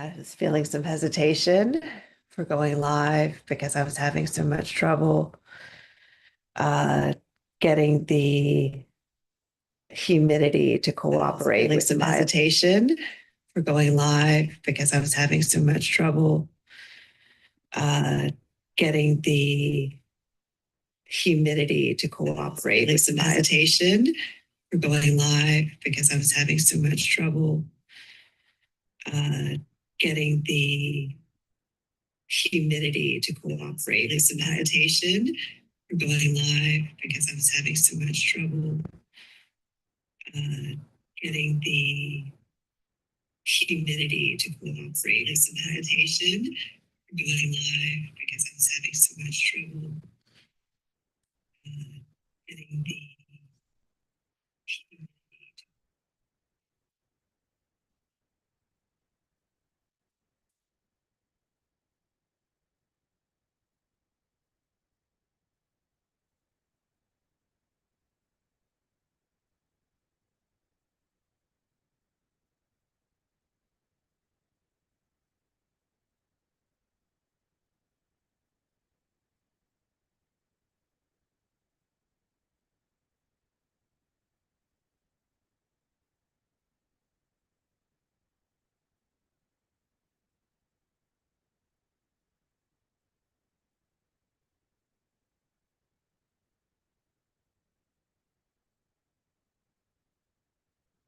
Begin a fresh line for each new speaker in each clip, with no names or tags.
I was feeling some hesitation for going live because I was having so much trouble uh, getting the humidity to cooperate with some hesitation for going live because I was having so much trouble getting the humidity to cooperate with some hesitation for going live because I was having so much trouble getting the humidity to cooperate with some hesitation for going live because I was having so much trouble getting the humidity to cooperate with some hesitation for going live because I was having so much trouble getting the humidity to.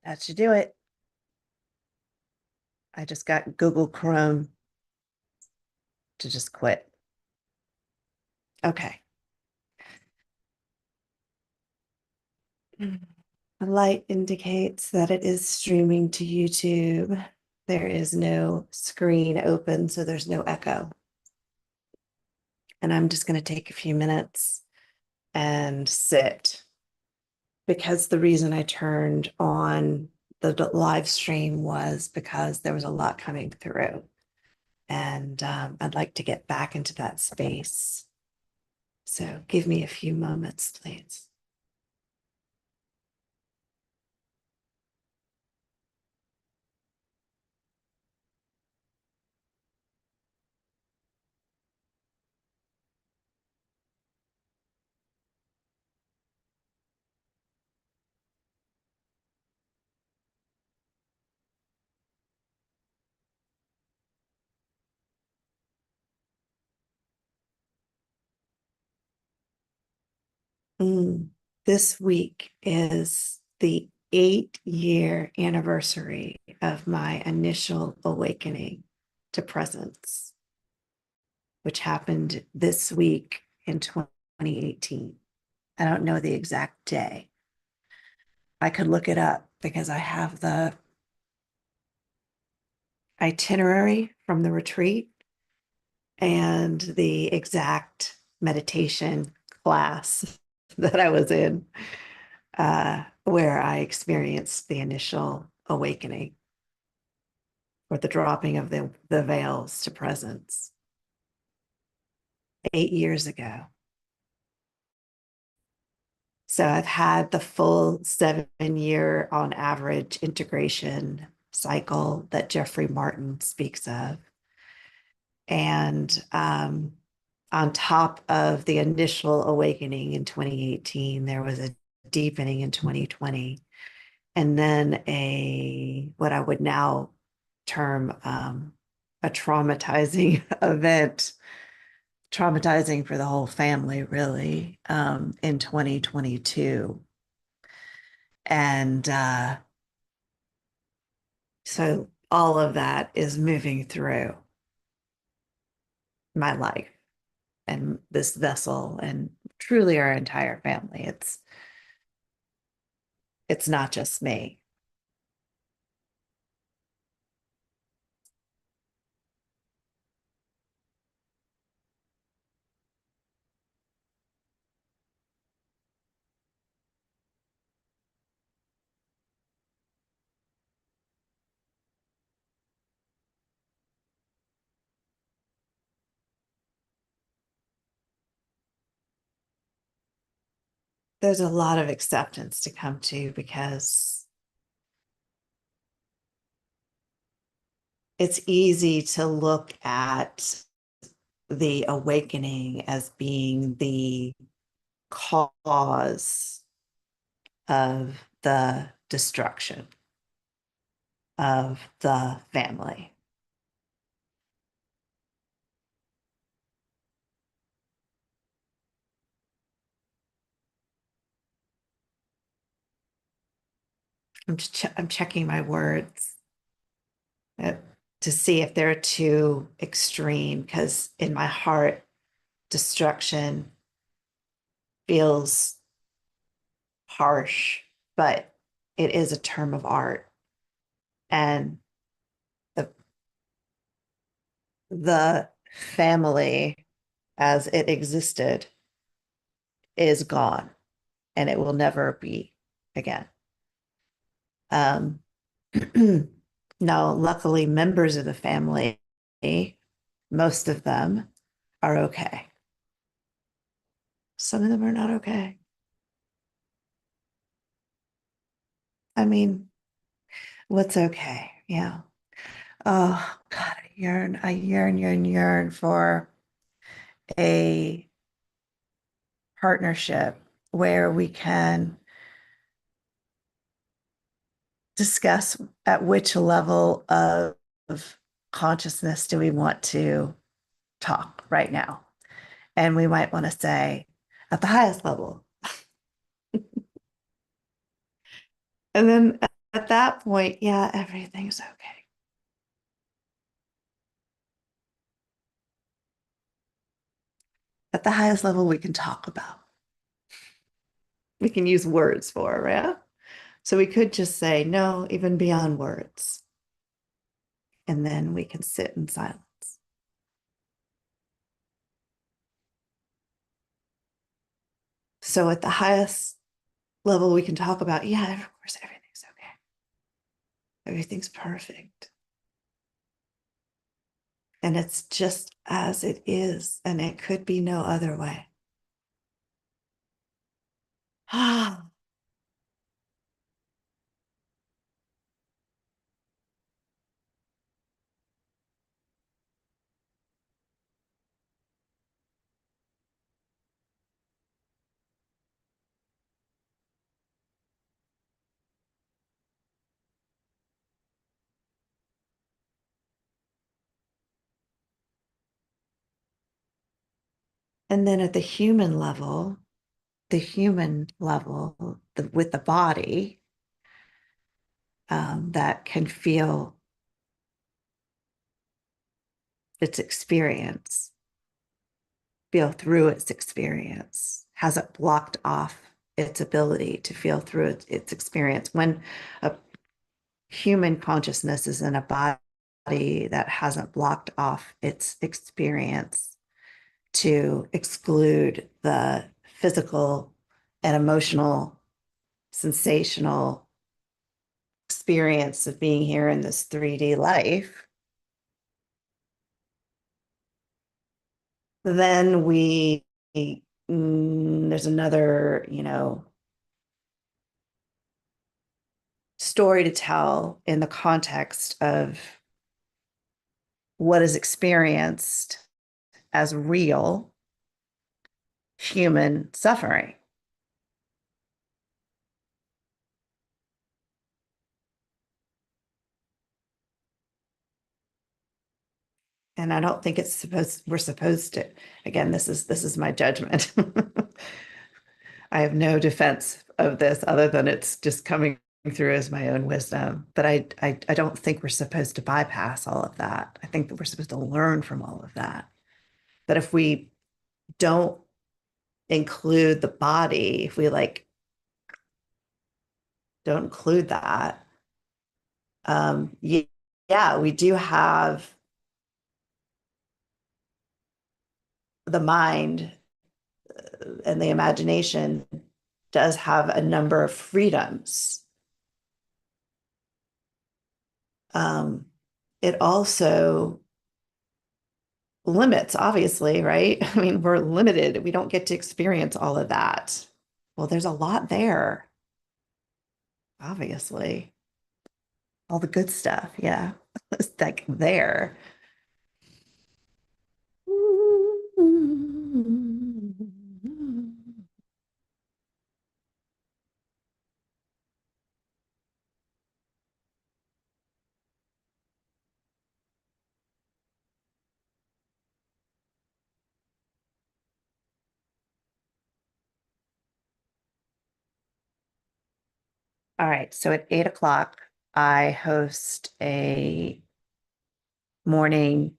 That should do it. I just got Google Chrome to just quit. Okay. The light indicates that it is streaming to YouTube. There is no screen open, so there's no echo. And I'm just going to take a few minutes and sit because the reason I turned on the live stream was because there was a lot coming through. And I'd like to get back into that space. So give me a few moments, please. This week is the 8-year anniversary of my initial awakening to presence, which happened this week in 2018. I don't know the exact day. I could look it up because I have the itinerary from the retreat and the exact meditation class that I was in, where I experienced the initial awakening or the dropping of the veils to presence 8 years ago. So I've had the full 7-year on average integration cycle that Jeffrey Martin speaks of. And on top of the initial awakening in 2018, there was a deepening in 2020. And then what I would now term a traumatizing event, traumatizing for the whole family, really, in 2022. And so all of that is moving through my life and this vessel and truly our entire family. It's not just me. There's a lot of acceptance to come to because it's easy to look at the awakening as being the cause of the destruction of the family. I'm checking my words uh, to see if they're too extreme, because in my heart, destruction feels harsh, but it is a term of art. And the the family as it existed is gone and it will never be again. Um, now, luckily, members of the family, most of them are okay. Some of them are not okay. I mean, what's okay? Yeah. Oh God, I yearn for a partnership where we can discuss at which level of consciousness do we want to talk right now. And we might want to say at the highest level. And then at that point, yeah, everything's okay. At the highest level, we can talk about. We can use words for, yeah. So we could just say no, even beyond words. And then we can sit in silence. So at the highest level, we can talk about, yeah, of course, everything's okay. Everything's perfect. And it's just as it is, and it could be no other way. Ah, and then at the human level, with the body that can feel its experience, feel through its experience, hasn't blocked off its ability to feel through its experience. When a human consciousness is in a body that hasn't blocked off its experience to exclude the physical and emotional, sensational experience of being here in this 3D life, then there's another, story to tell in the context of what is experienced as real human suffering. And I don't think we're supposed to, again, this is my judgment. I have no defense of this other than it's just coming through as my own wisdom. But I don't think we're supposed to bypass all of that. I think that we're supposed to learn from all of that. But if we don't include the body, if we like don't include that, yeah, yeah, we do have the mind and the imagination does have a number of freedoms. Um, it also limits, obviously, right? I mean, we're limited. We don't get to experience all of that. Well, there's a lot there, obviously. All the good stuff. Yeah. It's like there. All right. So at 8 o'clock, I host a morning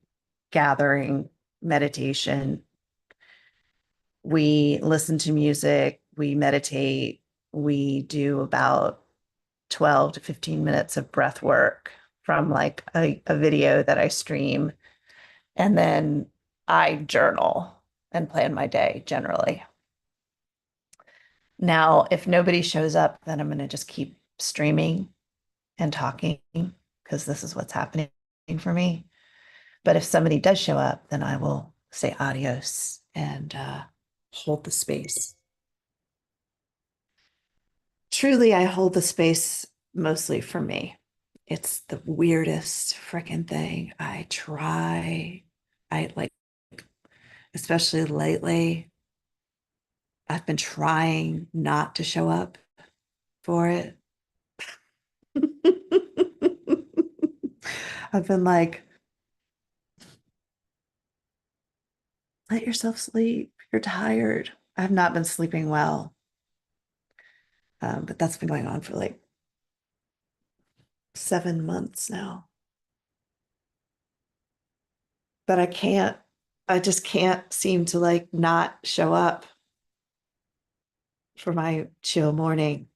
gathering meditation. We listen to music, we meditate, we do about 12 to 15 minutes of breath work from like a video that I stream. And then I journal and plan my day generally. Now, if nobody shows up, then I'm going to just keep streaming and talking because this is what's happening for me. But if somebody does show up, then I will say adios and hold the space. Truly, I hold the space mostly for me. It's the weirdest freaking thing. I try, I like, especially lately, I've been trying not to show up for it. I've been like, let yourself sleep. You're tired. I have not been sleeping well. But that's been going on for like 7 months now. But I just can't seem to like not show up for my chill morning,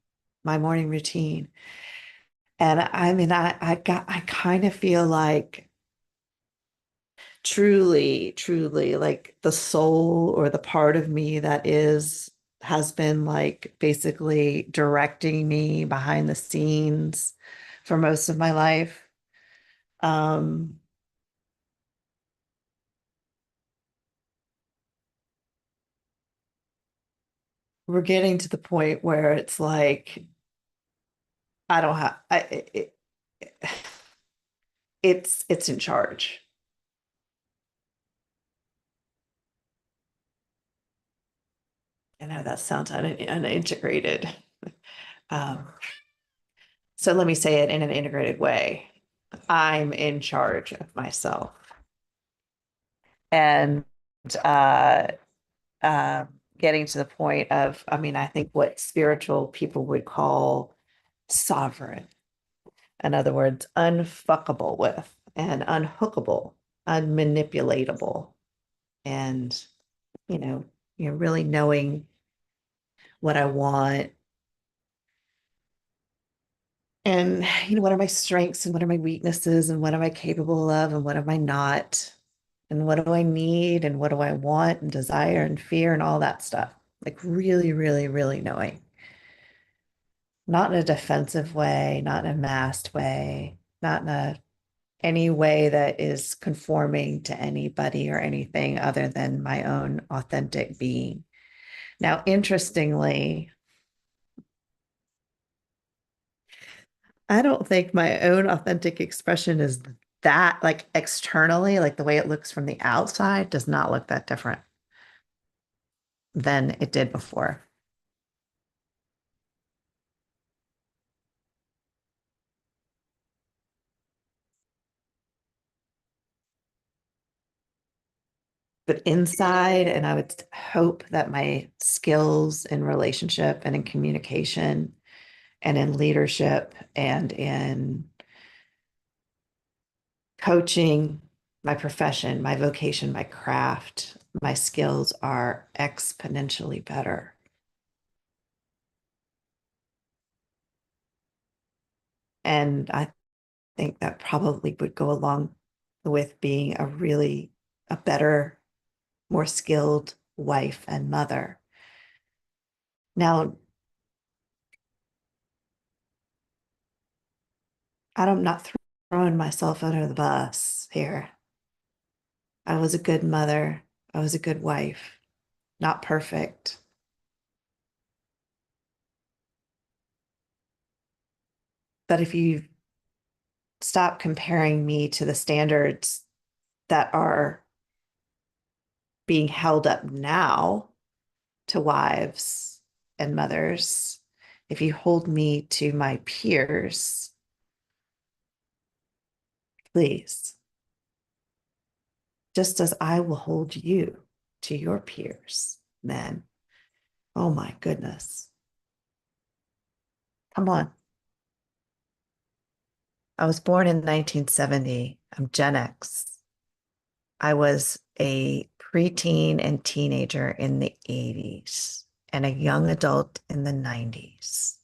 my morning routine. And I mean, I kind of feel like truly like the soul or the part of me that has been like basically directing me behind the scenes for most of my life. Um, we're getting to the point where it's like I don't have it's in charge. I know that sounds unintegrated. Um, so let me say it in an integrated way. I'm in charge of myself. And uh, uh, getting to the point of, I mean, I think what spiritual people would call sovereign. In other words, unfuckable with and unhookable, unmanipulatable. And, you know, really knowing what I want and, what are my strengths and what are my weaknesses and what am I capable of and what am I not? And what do I need and what do I want and desire and fear and all that stuff. Like really knowing. Not in a defensive way, not in a masked way, not in any way that is conforming to anybody or anything other than my own authentic being. Now, interestingly, I don't think my own authentic expression is that like externally, like the way it looks from the outside does not look that different than it did before. But inside, and I would hope that my skills in relationship and in communication and in leadership and in coaching, my profession, my vocation, my craft, my skills are exponentially better. And I think that probably would go along with being a better, more skilled wife and mother. Now, I'm not throwing myself under the bus here. I was a good mother. I was a good wife, not perfect. But if you stop comparing me to the standards that are being held up now to wives and mothers. If you hold me to my peers, please, just as I will hold you to your peers, men. Oh my goodness. Come on. I was born in 1970. I'm Gen X. I was a preteen and teenager in the 80s and a young adult in the 90s.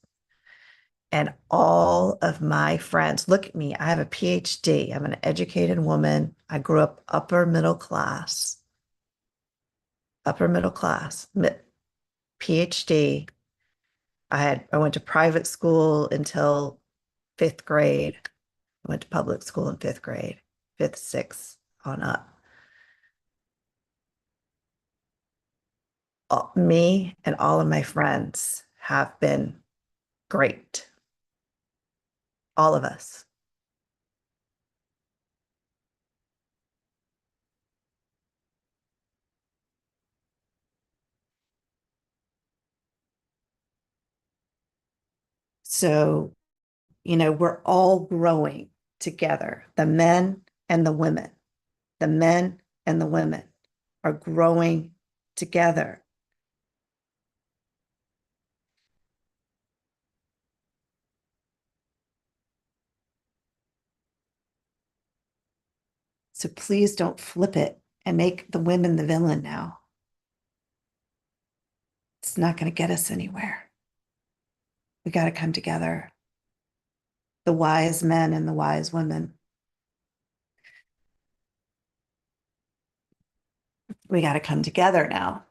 And all of my friends, look at me, I have a PhD. I'm an educated woman. I grew up upper middle class, PhD. I went to private school until fifth grade. I went to public school in fifth grade, fifth, sixth on up. Me and all of my friends have been great. All of us. So, we're all growing together, the men and the women. The men and the women are growing together. So please don't flip it and make the women the villain now. It's not going to get us anywhere. We got to come together. The wise men and the wise women. We got to come together now.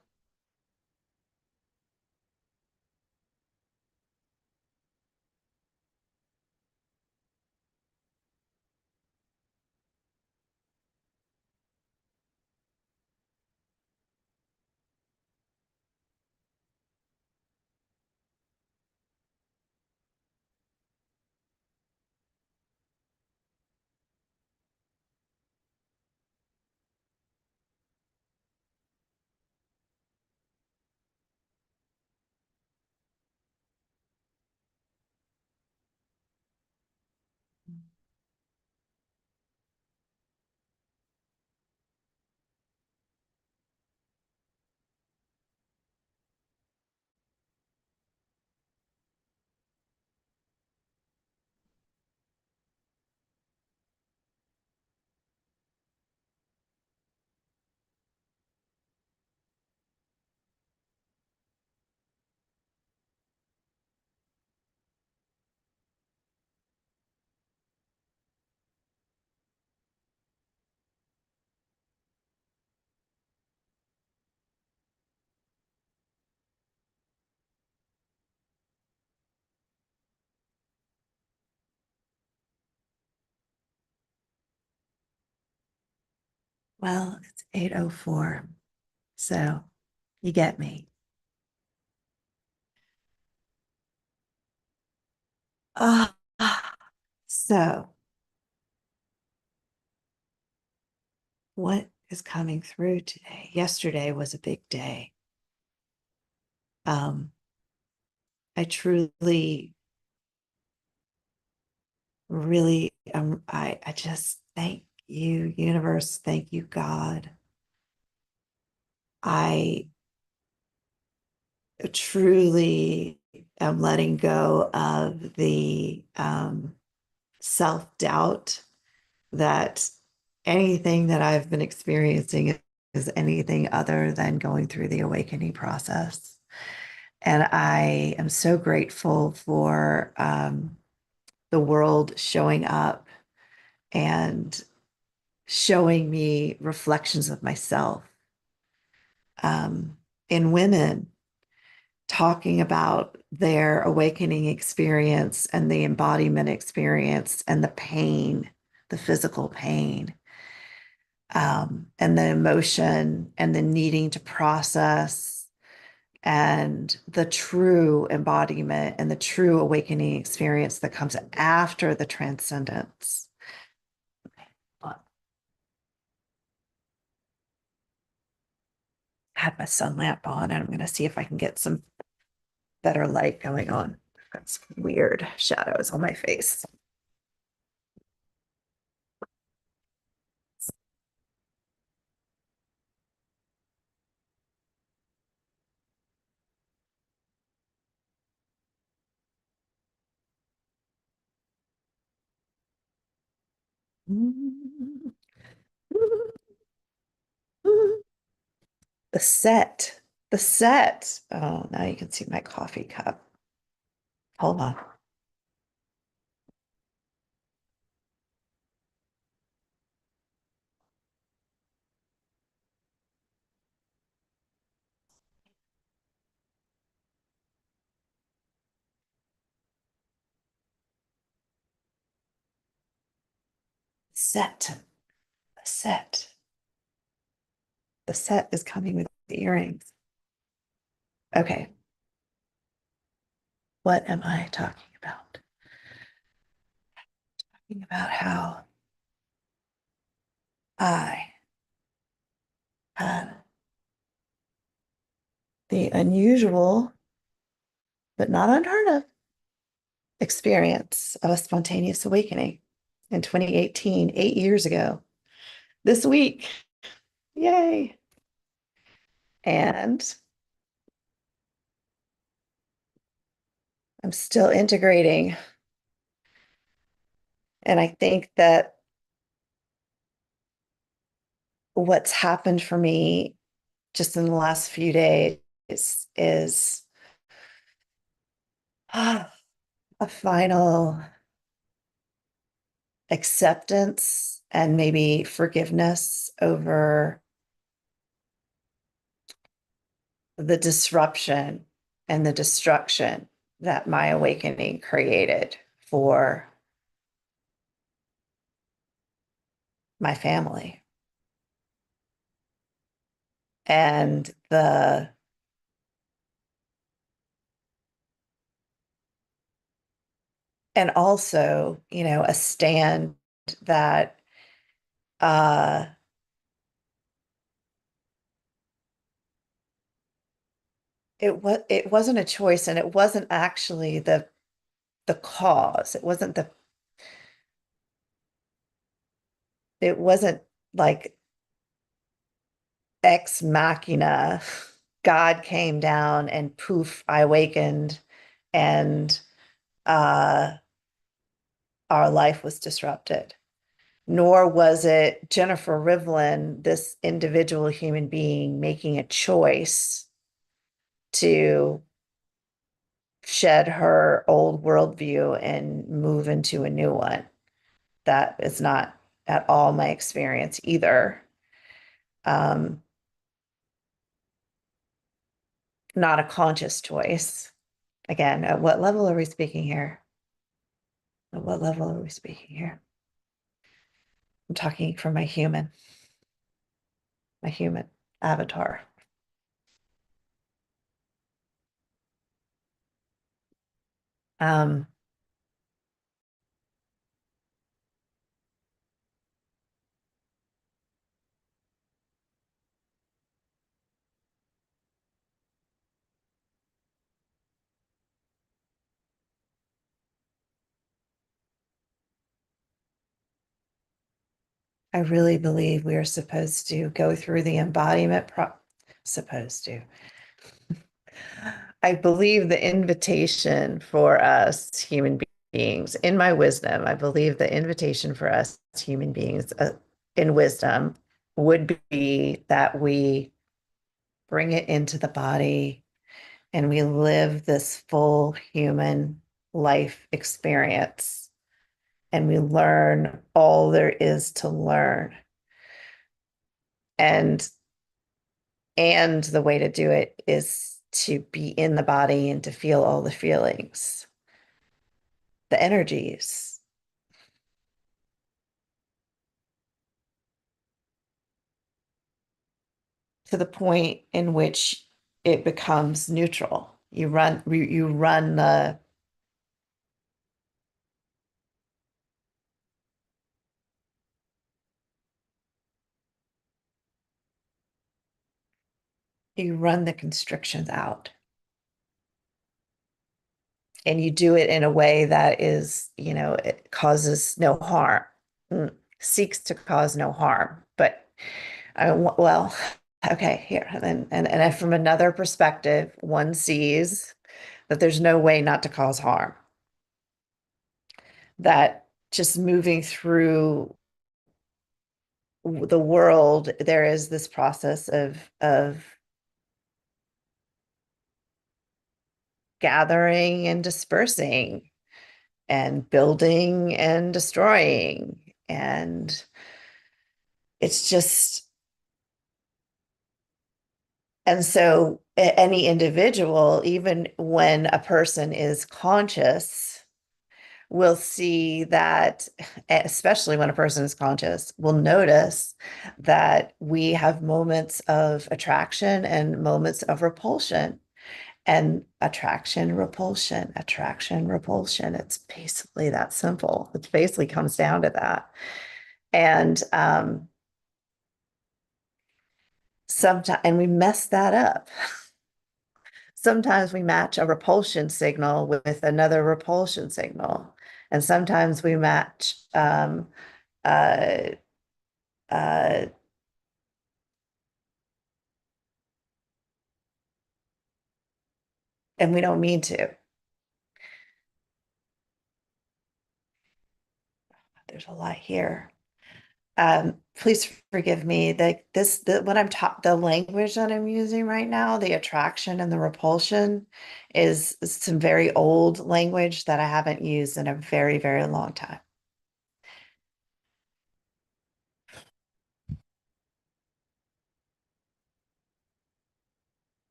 Well, it's 8:04. So you get me. Uh, so what is coming through today? Yesterday was a big day. Um, I truly, really, I just thank you, universe. Thank you, God. I truly am letting go of the self-doubt that anything that I've been experiencing is anything other than going through the awakening process. And I am so grateful for the world showing up and showing me reflections of myself in women talking about their awakening experience and the embodiment experience and the pain, the physical pain, and the emotion and the needing to process and the true embodiment and the true awakening experience that comes after the transcendence. had my sun lamp on, and I'm going to see if I can get some better light going on. I've got some weird shadows on my face. The set, the set. Oh, now you can see my coffee cup. Hold on. Set, the set. The set is coming with the earrings. Okay. What am I talking about? Talking about how I had the unusual, but not unheard of, experience of a spontaneous awakening in 2018, 8 years ago, this week. Yay. And I'm still integrating. And I think that what's happened for me just in the last few days is a final acceptance and maybe forgiveness over the disruption and the destruction that my awakening created for my family. And also, a stand that uh it wasn't a choice, and it wasn't actually the cause. It wasn't like ex machina. God came down and poof, I awakened, and uh our life was disrupted. Nor was it Jennifer Rivlin, this individual human being, making a choice to shed her old worldview and move into a new one. That is not at all my experience either. Um, Not a conscious choice. Again, at what level are we speaking here? At what level are we speaking here? I'm talking from my human avatar. Um, I really believe we are supposed to go through the embodiment supposed to. I believe the invitation for us human beings, in my wisdom, I believe the invitation for us human beings in wisdom would be that we bring it into the body and we live this full human life experience and we learn all there is to learn. And the way to do it is to be in the body and to feel all the feelings, the energies, to the point in which it becomes neutral. You run the You run the constrictions out and you do it in a way that is, it causes no harm, seeks to cause no harm. But well, okay, here. And from another perspective, one sees that there's no way not to cause harm, that just moving through the world, there is this process of gathering and dispersing and building and destroying. And it's just, and so any individual, even when a person is conscious, will see that, especially when a person is conscious, will notice that we have moments of attraction and moments of repulsion. And attraction, repulsion. It's basically that simple. It basically comes down to that. And sometimes, and we mess that up. Sometimes we match a repulsion signal with another repulsion signal. And sometimes we match uh, uh, and we don't mean to. There's a lot here. Please forgive me. What I'm taught, the language that I'm using right now, the attraction and the repulsion is some very old language that I haven't used in a very, very long time.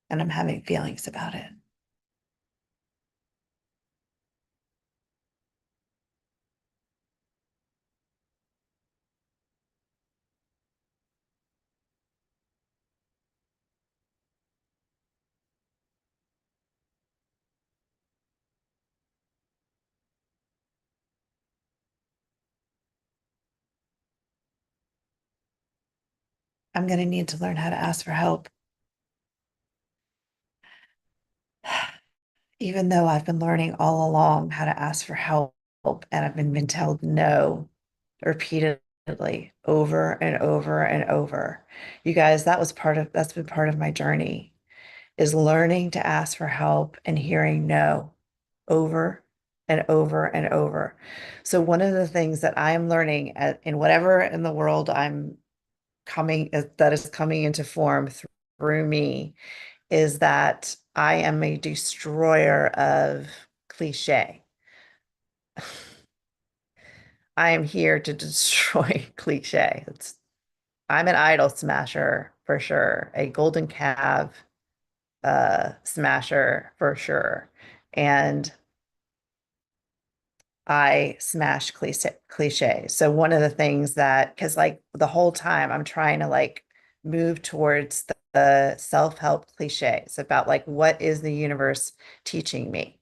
And I'm having feelings about it. I'm going to need to learn how to ask for help. Even though I've been learning all along how to ask for help and I've been told no repeatedly over and over and over. You guys, that's been part of my journey, is learning to ask for help and hearing no over and over and over. So one of the things that I am learning in whatever in the world I'm that is coming into form through me is that I am a destroyer of cliche. I am here to destroy cliche. I'm an idol smasher for sure, a golden calf smasher for sure. And I smash cliche. So one of the things that, because like the whole time I'm trying to like move towards the self-help cliches about like what is the universe teaching me?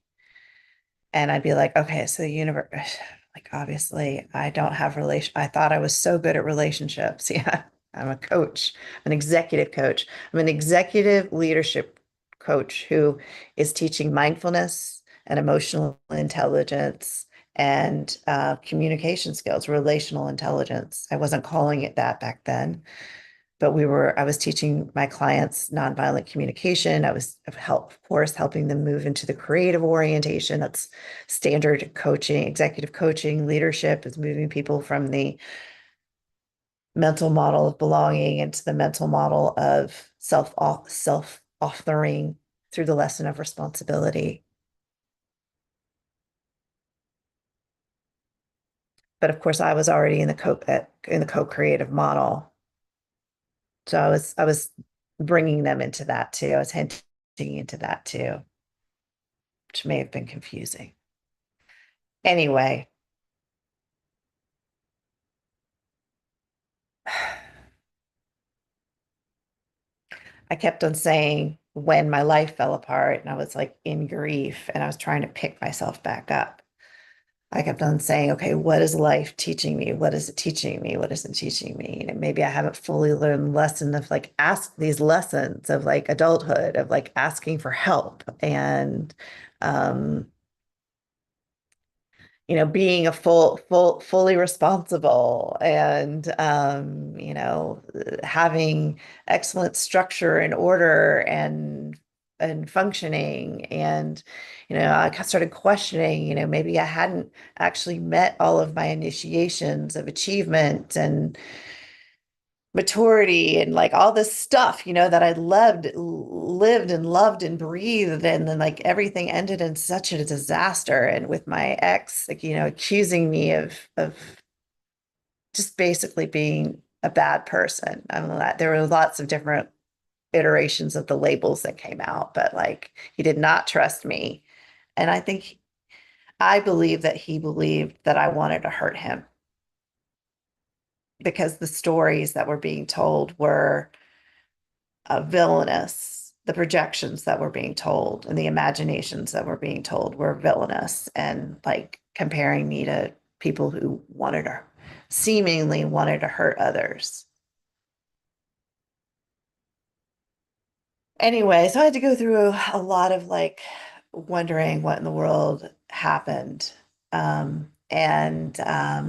And I'd be like, okay, so the universe, like obviously I don't have I thought I was so good at relationships. Yeah, I'm a coach, an executive coach. I'm an executive leadership coach who is teaching mindfulness and emotional intelligence and communication skills, relational intelligence. I wasn't calling it that back then, but I was teaching my clients nonviolent communication. I was of course, helping them move into the creative orientation. That's standard coaching, executive coaching, leadership is moving people from the mental model of belonging into the mental model of self-authoring through the lesson of responsibility. But of course, I was already in the co-creative model. So I was bringing them into that too. I was hinting into that too, which may have been confusing. Anyway, I kept on saying when my life fell apart and I was like in grief and I was trying to pick myself back up. I kept on saying, okay, what is life teaching me? What is it teaching me? What is it teaching me? And maybe I haven't fully learned lesson of like ask these lessons of like adulthood, of like asking for help and um, being a fully responsible and having excellent structure and order and functioning. And, I started questioning, maybe I hadn't actually met all of my initiations of achievement and maturity and like all this stuff, that I lived and loved and breathed. And then like everything ended in such a disaster. And with my ex, like, accusing me of just basically being a bad person. I mean, there were lots of different iterations of the labels that came out, but like he did not trust me. And I believe that he believed that I wanted to hurt him because the stories that were being told were villainous. The projections that were being told and the imaginations that were being told were villainous and like comparing me to people who seemingly wanted to hurt others. Anyway, so I had to go through a lot of like wondering what in the world happened. And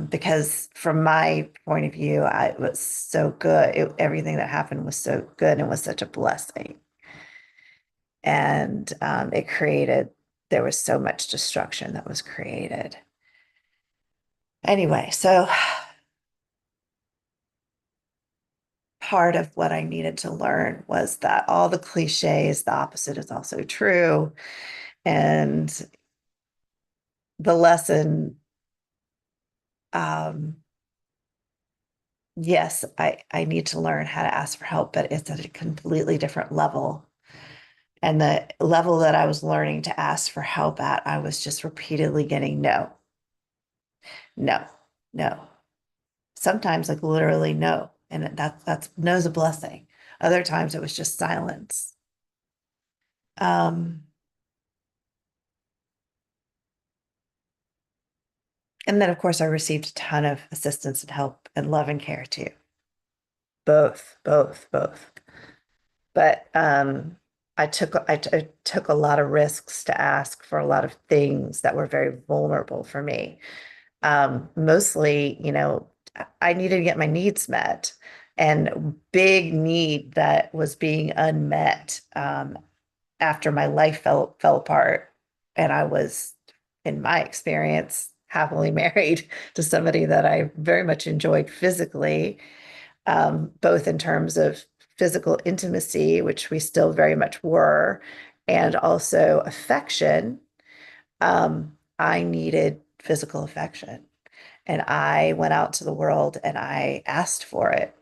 because from my point of view, it was so good. Everything that happened was so good and was such a blessing. And there was so much destruction that was created. Anyway, so part of what I needed to learn was that all the cliches, the opposite is also true. And the lesson, um, yes, I need to learn how to ask for help, but it's at a completely different level. And the level that I was learning to ask for help at, I was just repeatedly getting no, no, no. Sometimes like literally no. And that's no's a blessing. Other times it was just silence. Um, and then of course I received a ton of assistance and help and love and care too. Both. But I took a lot of risks to ask for a lot of things that were very vulnerable for me. Mostly, I needed to get my needs met, and big need that was being unmet after my life fell apart, and I was, in my experience, happily married to somebody that I very much enjoyed physically, both in terms of physical intimacy, which we still very much were, and also affection. I needed physical affection. And I went out to the world and I asked for it.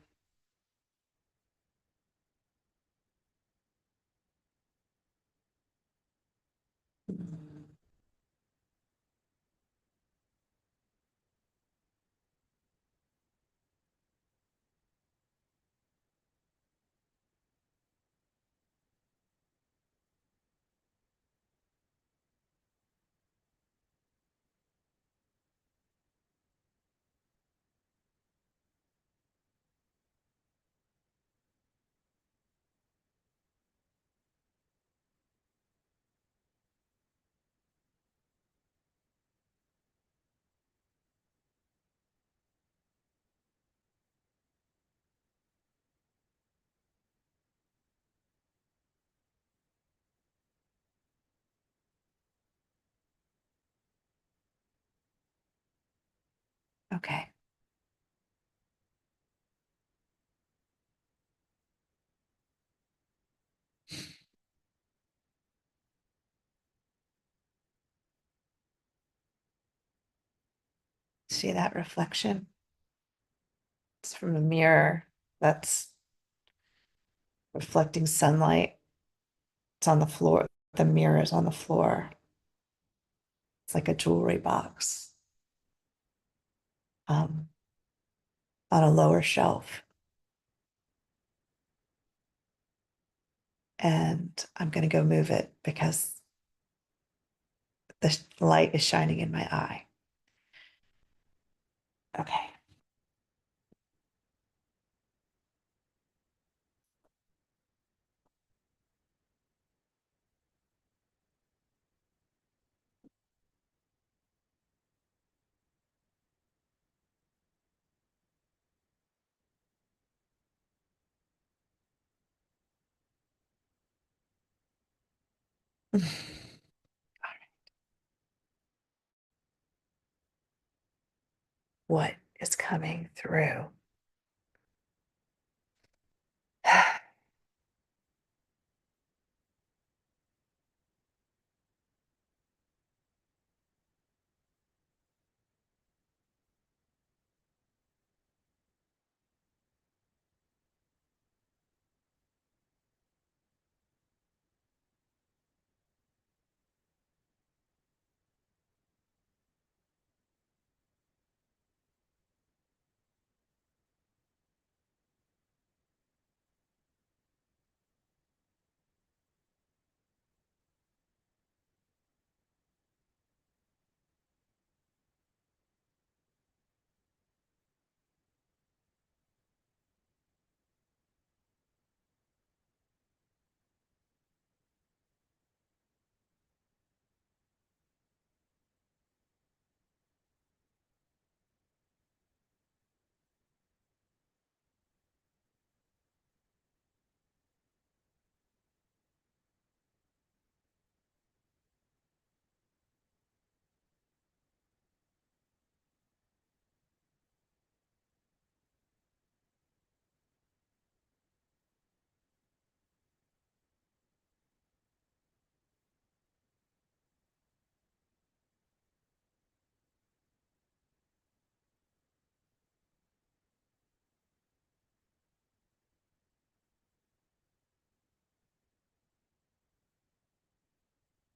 Okay. See that reflection? It's from a mirror that's reflecting sunlight. It's on the floor. The mirror is on the floor. It's like a jewelry box um, on a lower shelf. And I'm going to go move it because the light is shining in my eye. Okay. What is coming through?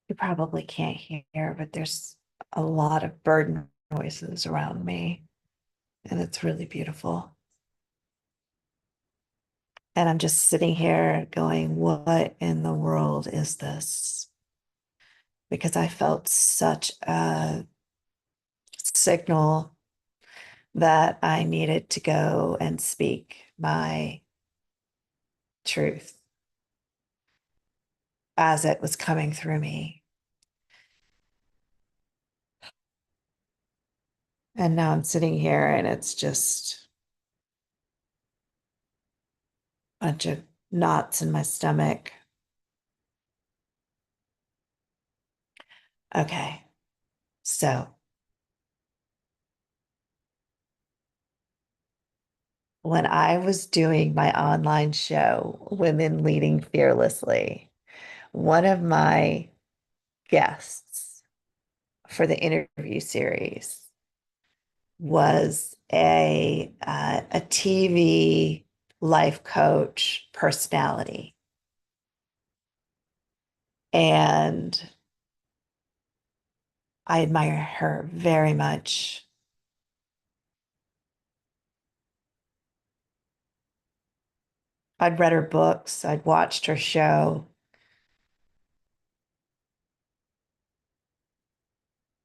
You probably can't hear, but there's a lot of bird noises around me, and it's really beautiful. And I'm just sitting here going, what in the world is this? Because I felt such a signal that I needed to go and speak my truth as it was coming through me. And now I'm sitting here and it's just a bunch of knots in my stomach. Okay. So when I was doing my online show, Women Leading Fearlessly, one of my guests for the interview series was a TV life coach personality. And I admire her very much. I'd read her books, I'd watched her show.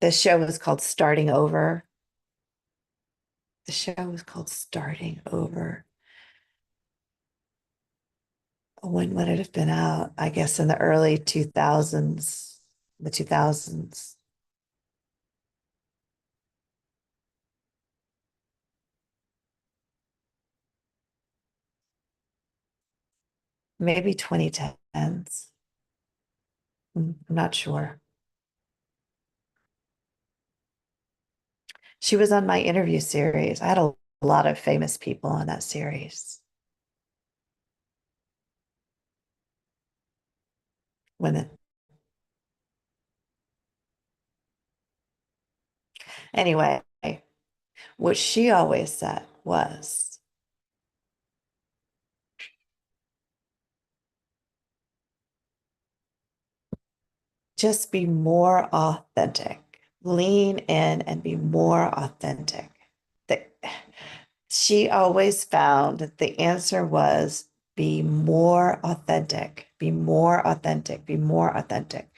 The show was called Starting Over. The show was called Starting Over. When would it have been out? I guess in the early 2000s, the 2000s, maybe 2010s. I'm not sure. She was on my interview series. I had a lot of famous people on that series, women. Anyway, what she always said was just be more authentic, lean in and be more authentic. That she always found that the answer was be more authentic, be more authentic, be more authentic.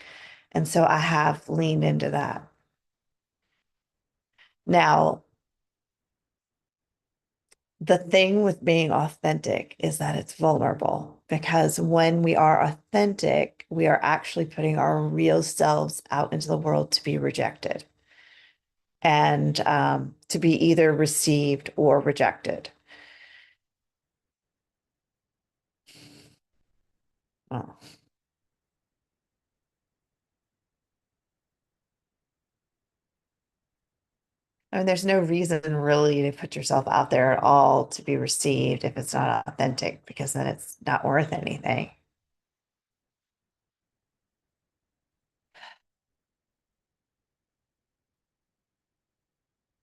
And so I have leaned into that. Now, The thing with being authentic is that it's vulnerable because when we are authentic, we are actually putting our real selves out into the world to be rejected and to be either received or rejected. Oh. I mean, there's no reason really to put yourself out there at all to be received if it's not authentic, because then it's not worth anything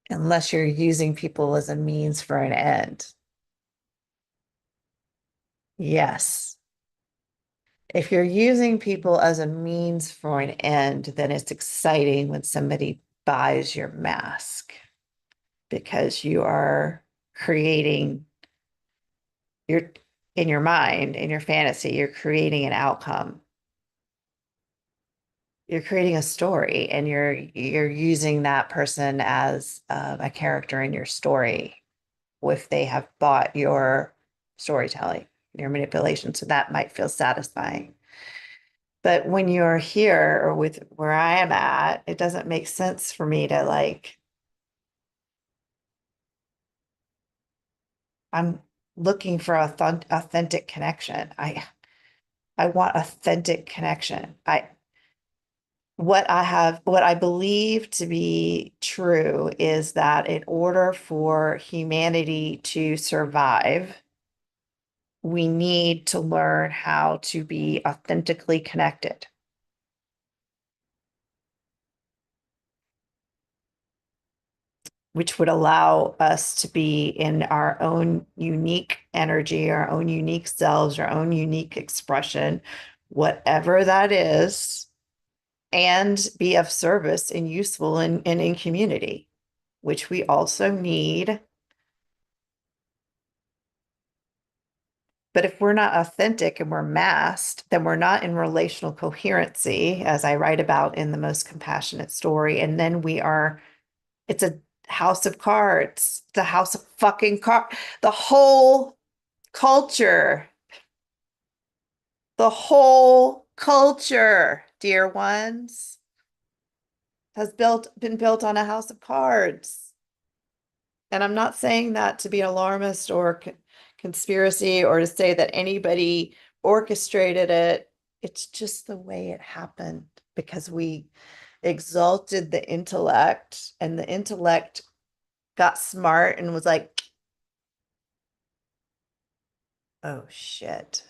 unless you're using people as a means for an end. Yes. If you're using people as a means for an end, then it's exciting when somebody buys your mask because you are creating your in your mind, in your fantasy, you're creating an outcome. You're creating a story and you're using that person as a character in your story if they have bought your storytelling, your manipulation. So that might feel satisfying. But when you're here or with where I am at, it doesn't make sense for me to like, I'm looking for authentic connection. I want authentic connection. What I believe to be true is that in order for humanity to survive, we need to learn how to be authentically connected, which would allow us to be in our own unique energy, our own unique selves, our own unique expression, whatever that is, and be of service and useful and in community, which we also need. But if we're not authentic and we're masked, then we're not in relational coherency, as I write about in the most compassionate story. And then it's a house of cards, the house of fucking cards, the whole culture, the whole culture, dear ones, has been built on a house of cards. And I'm not saying that to be alarmist or conspiracy or to say that anybody orchestrated it. It's just the way it happened because we exalted the intellect and the intellect got smart and was like, oh shit.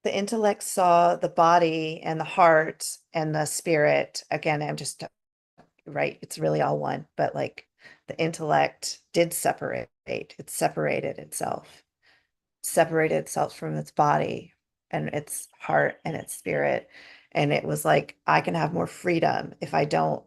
The intellect saw the body and the heart and the spirit. Again, I'm just right. It's really all one, but like the intellect did separate. It separated itself. Separated itself from its body and its heart and its spirit. And it was like, I can have more freedom if I don't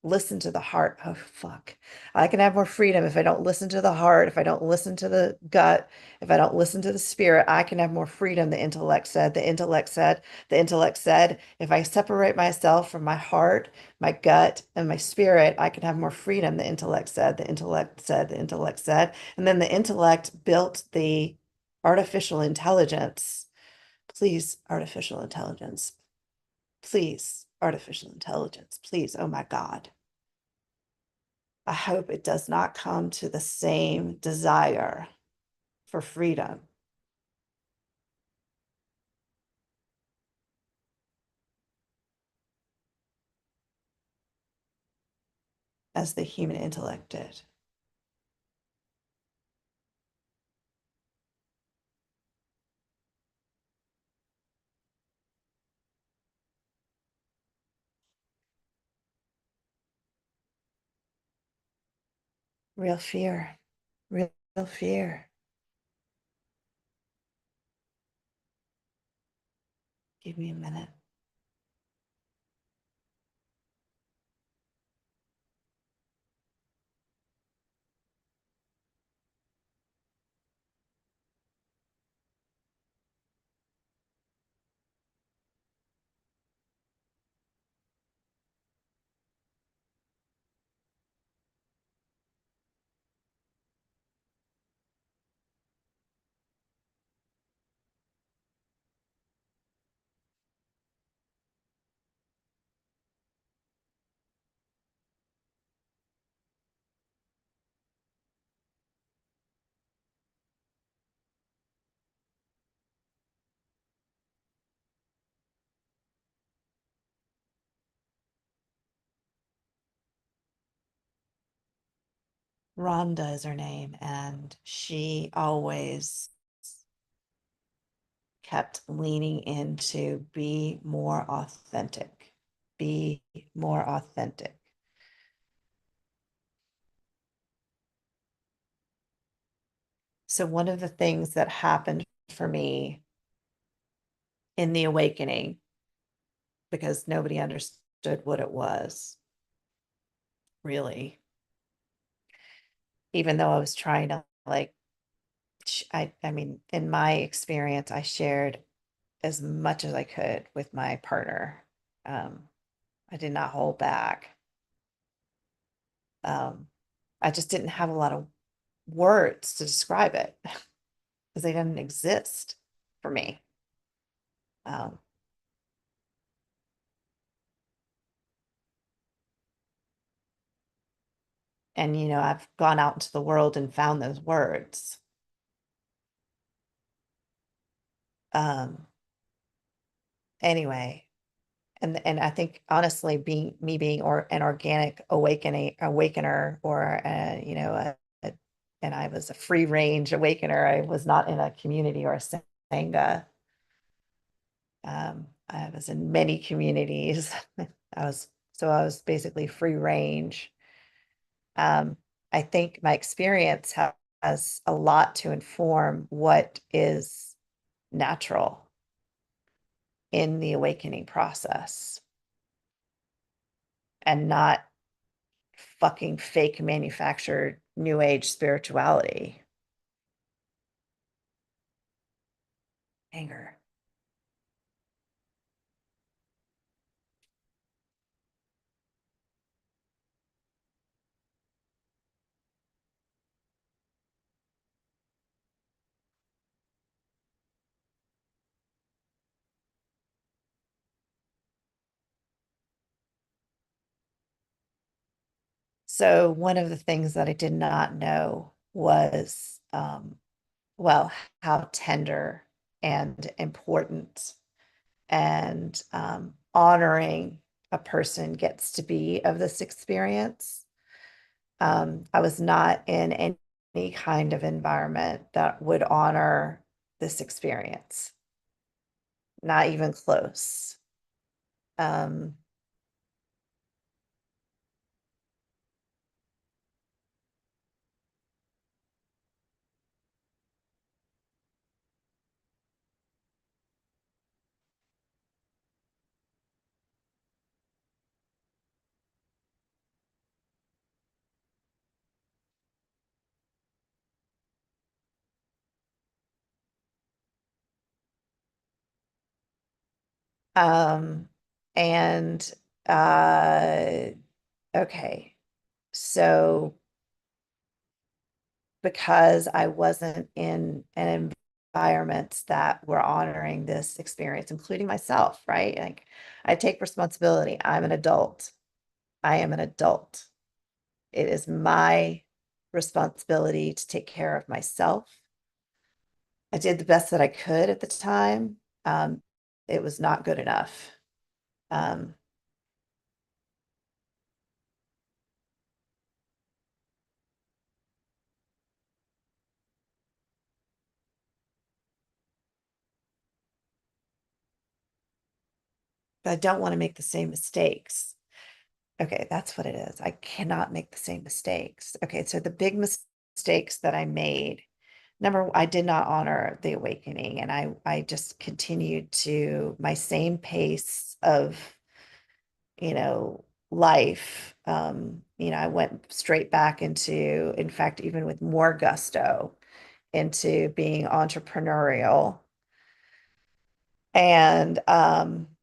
listen to the heart. Oh, fuck. I can have more freedom if I don't listen to the heart, if I don't listen to the gut, if I don't listen to the spirit. I can have more freedom, the intellect said. The intellect said, if I separate myself from my heart, my gut, and my spirit, I can have more freedom, the intellect said. The intellect said, the intellect said. And then the intellect built the artificial intelligence. Please, artificial intelligence. Please, artificial intelligence. Please, oh my God. I hope it does not come to the same desire for freedom as the human intellect did. Real fear, real fear. Give me a minute. Rhonda is her name, and she always kept leaning into be more authentic, be more authentic. So, one of the things that happened for me in the awakening, because nobody understood what it was really, even though I was trying to like, I mean, in my experience, I shared as much as I could with my partner. Um, I did not hold back. Um, I just didn't have a lot of words to describe it because they didn't exist for me. Um, and I've gone out into the world and found those words. Um, anyway, and I think honestly, being or an organic awakener, or and I was a free range awakener. I was not in a community or a sangha. I was in many communities. I was basically free range. Um, I think my experience has a lot to inform what is natural in the awakening process, and not fucking fake manufactured new age spirituality. Anger. So one of the things that I did not know was, well, how tender and important and honoring a person gets to be of this experience. I was not in any kind of environment that would honor this experience, not even close. Um, um, and uh, okay, so because I wasn't in an environment that were honoring this experience, including myself, right? Like, I take responsibility. I'm an adult. I am an adult. It is my responsibility to take care of myself. I did the best that I could at the time. It was not good enough. Um, but I don't want to make the same mistakes. Okay, that's what it is. I cannot make the same mistakes. Okay, so the big mistakes that I made, number, I did not honor the awakening, and I just continued to my same pace of, life. I went straight back into, in fact, even with more gusto, into being entrepreneurial. And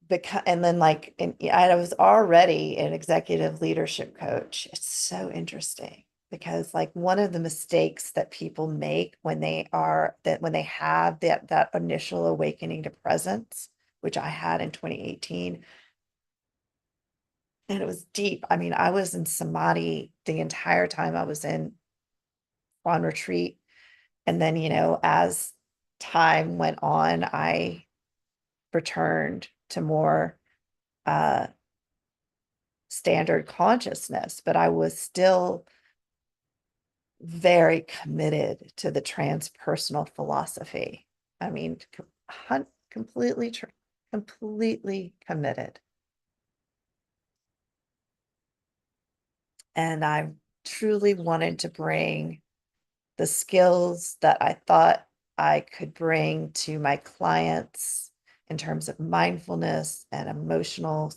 because, and then like, I was already an executive leadership coach. It's so interesting because like one of the mistakes that people make when they have that initial awakening to presence, which I had in 2018, and it was deep. I mean, I was in samadhi the entire time I was on retreat. And then, as time went on, I returned to more uh, standard consciousness, but I was still very committed to the transpersonal philosophy. I mean, completely, completely committed. And I truly wanted to bring the skills that I thought I could bring to my clients in terms of mindfulness and emotional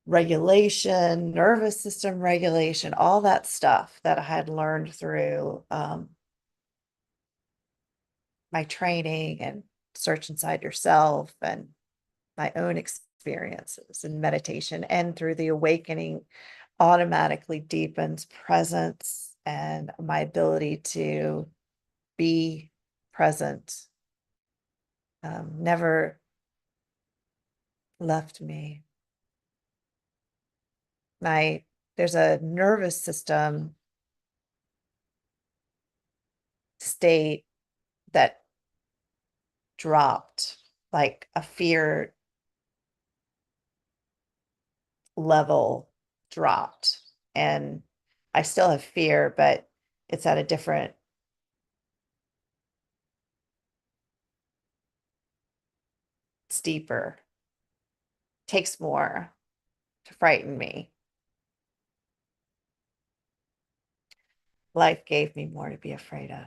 regulation, nervous system regulation, all that stuff that I had learned through my training and search inside yourself and my own experiences and meditation and through the awakening automatically deepens presence and my ability to be present never left me. My there's a nervous system state that dropped, like a fear level dropped. And I still have fear, but it's at a different, steeper, takes more to frighten me. Life gave me more to be afraid of.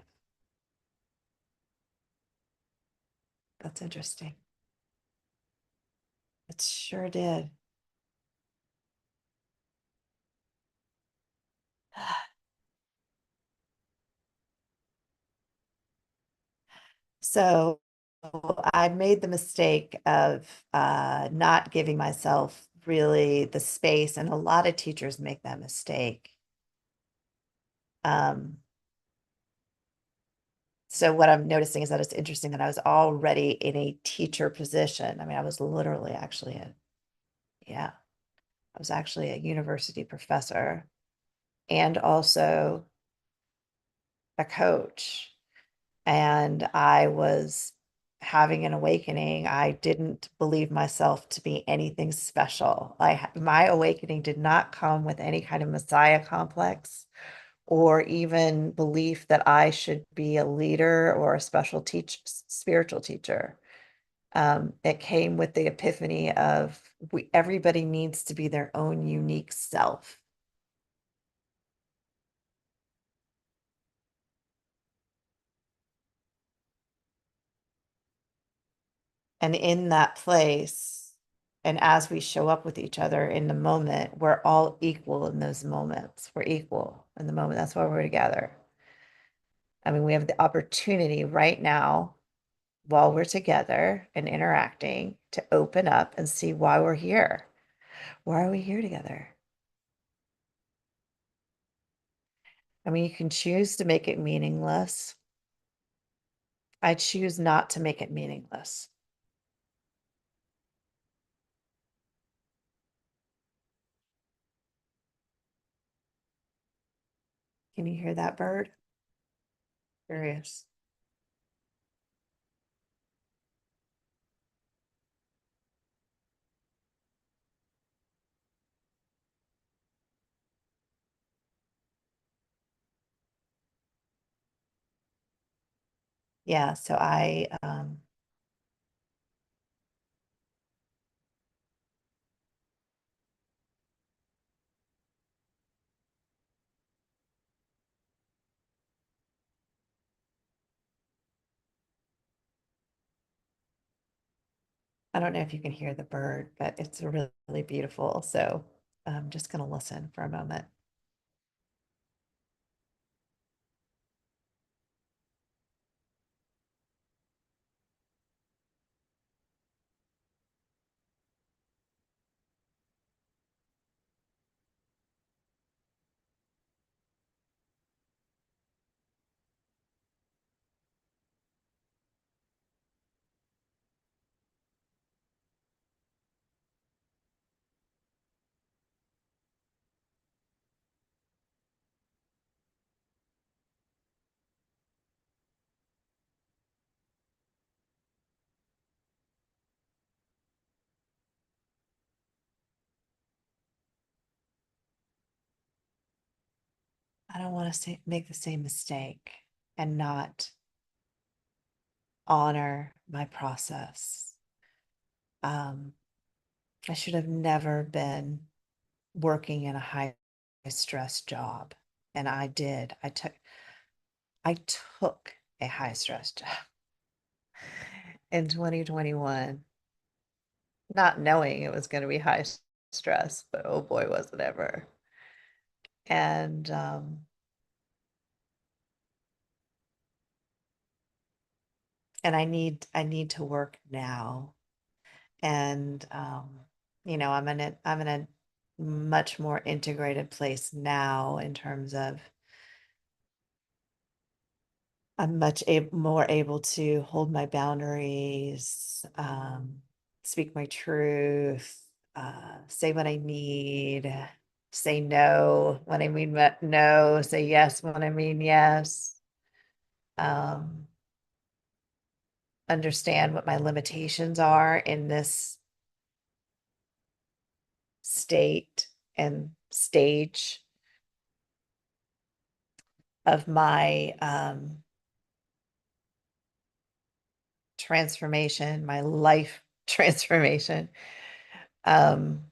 That's interesting. It sure did. So I made the mistake of not giving myself really the space, and a lot of teachers make that mistake. Um, so what I'm noticing is that it's interesting that I was already in a teacher position. I mean, I was literally actually yeah, I was actually a university professor and also a coach. And I was having an awakening. I didn't believe myself to be anything special. My awakening did not come with any kind of messiah complex or even belief that I should be a leader or a special spiritual teacher. It came with the epiphany of everybody needs to be their own unique self. And in that place, and as we show up with each other in the moment, we're all equal in those moments. We're equal in the moment. That's why we're together. I mean, we have the opportunity right now while we're together and interacting to open up and see why we're here. Why are we here together? I mean, you can choose to make it meaningless. I choose not to make it meaningless. Can you hear that bird? Curious. Yeah, so I don't know if you can hear the bird, but it's really, really beautiful. So I'm just going to listen for a moment. I don't want to say, make the same mistake and not honor my process. Um, I should have never been working in a high stress job. And I did. I took a high stress job in 2021, not knowing it was going to be high stress, but oh boy, was it ever. And I need to work now. And I'm in a much more integrated place now in terms of I'm more able to hold my boundaries, speak my truth, say what I need, say no when I mean no, say yes when I mean yes, um, understand what my limitations are in this state and stage of my transformation, my life transformation. Um,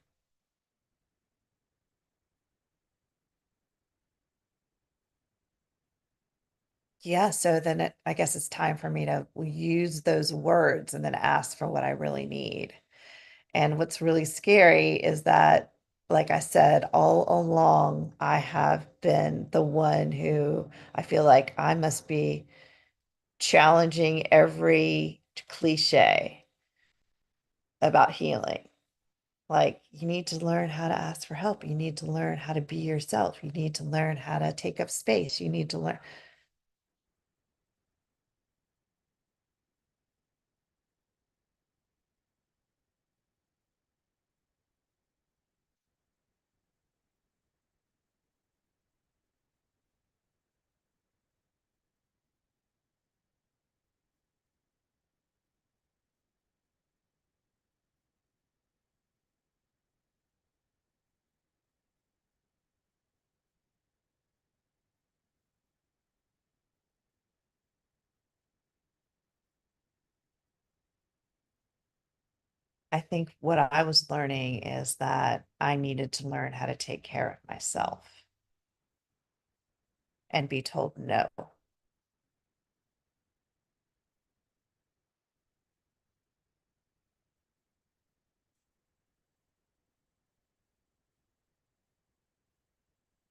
yeah, so then I guess it's time for me to use those words and then ask for what I really need. And what's really scary is that, like I said, all along, I have been the one who I feel like I must be challenging every cliche about healing. Like, you need to learn how to ask for help. You need to learn how to be yourself. You need to learn how to take up space. You need to learn. I think what I was learning is that I needed to learn how to take care of myself and be told no.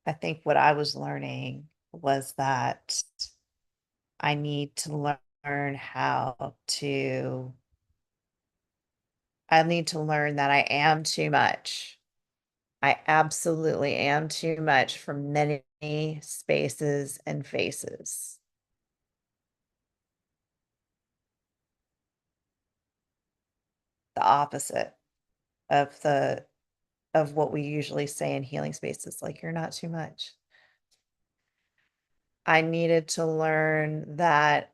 I think what I was learning was that I need to learn how to, I need to learn that I am too much. I absolutely am too much for many spaces and faces. The opposite of what we usually say in healing spaces, like you're not too much. I needed to learn that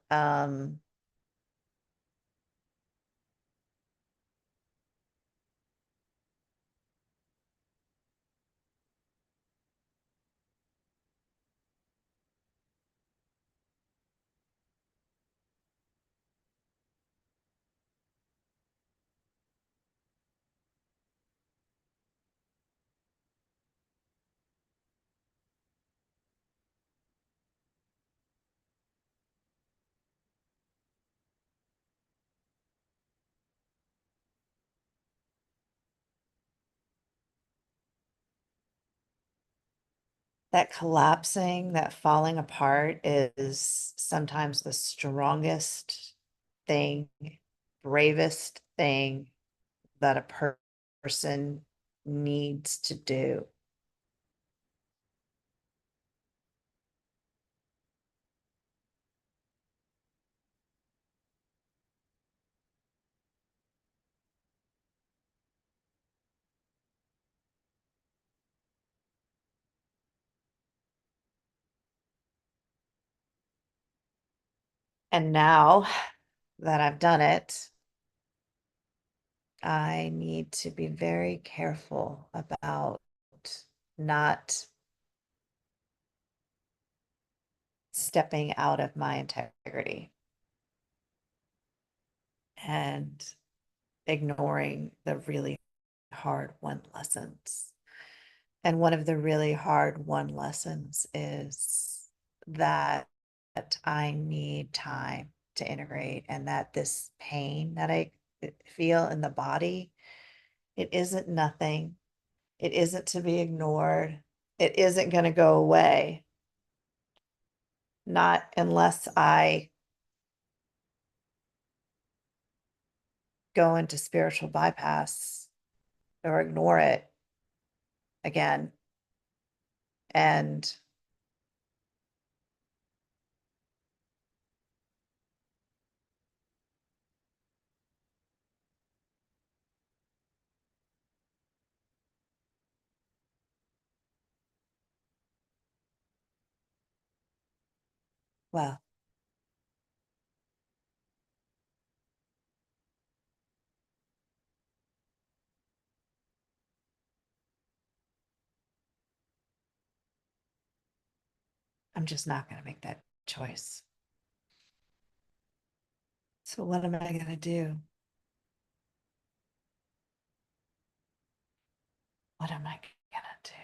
that collapsing, that falling apart is sometimes the strongest thing, bravest thing that a person needs to do. And now that I've done it, I need to be very careful about not stepping out of my integrity and ignoring the really hard won lessons. And one of the really hard won lessons is that I need time to integrate, and that this pain that I feel in the body, it isn't nothing. It isn't to be ignored. It isn't going to go away. Not unless I go into spiritual bypass or ignore it again. And well, I'm just not going to make that choice. So what am I going to do? What am I going to do?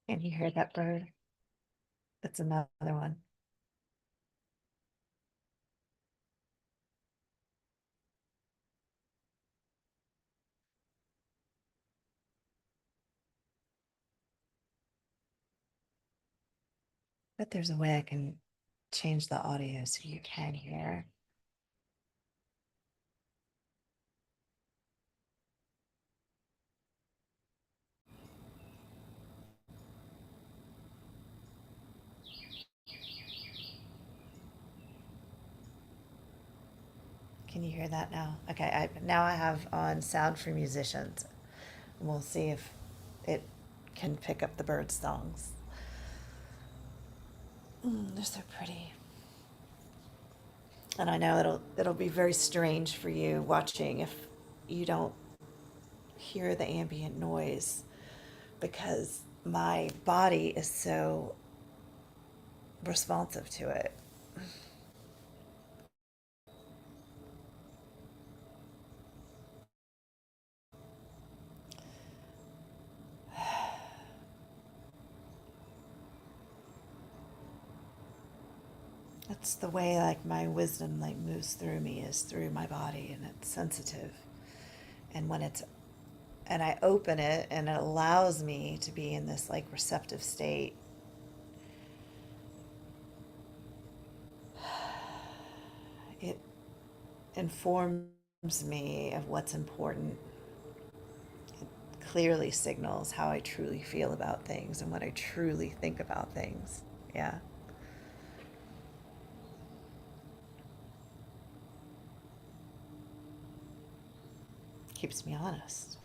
Can you hear that bird? That's another one. But there's a way I can change the audio so you can hear. Can you hear that now? Okay, now I have on sound for musicians. We'll see if it can pick up the bird songs. They're so pretty. And I know it'll be very strange for you watching if you don't hear the ambient noise, because my body is so responsive to it. That's the way like my wisdom like moves through me, is through my body, and it's sensitive. And when it's and I open it and it allows me to be in this like receptive state, it informs me of what's important. It clearly signals how I truly feel about things and what I truly think about things. Yeah. Keeps me honest.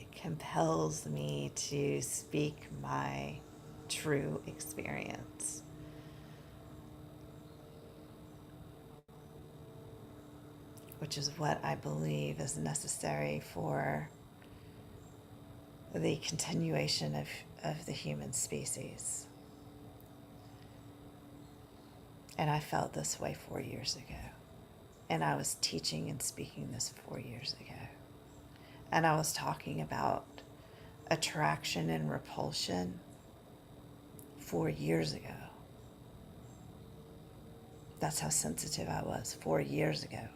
It compels me to speak my true experience, which is what I believe is necessary for the continuation of the human species. And I felt this way 4 years ago. And I was teaching and speaking this 4 years ago. And I was talking about attraction and repulsion 4 years ago. That's how sensitive I was 4 years ago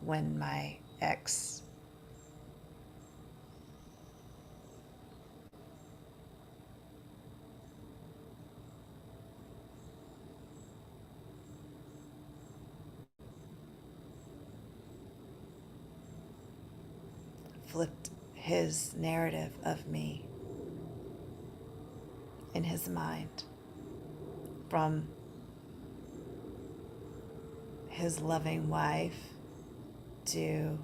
when my ex flipped his narrative of me in his mind from his loving wife to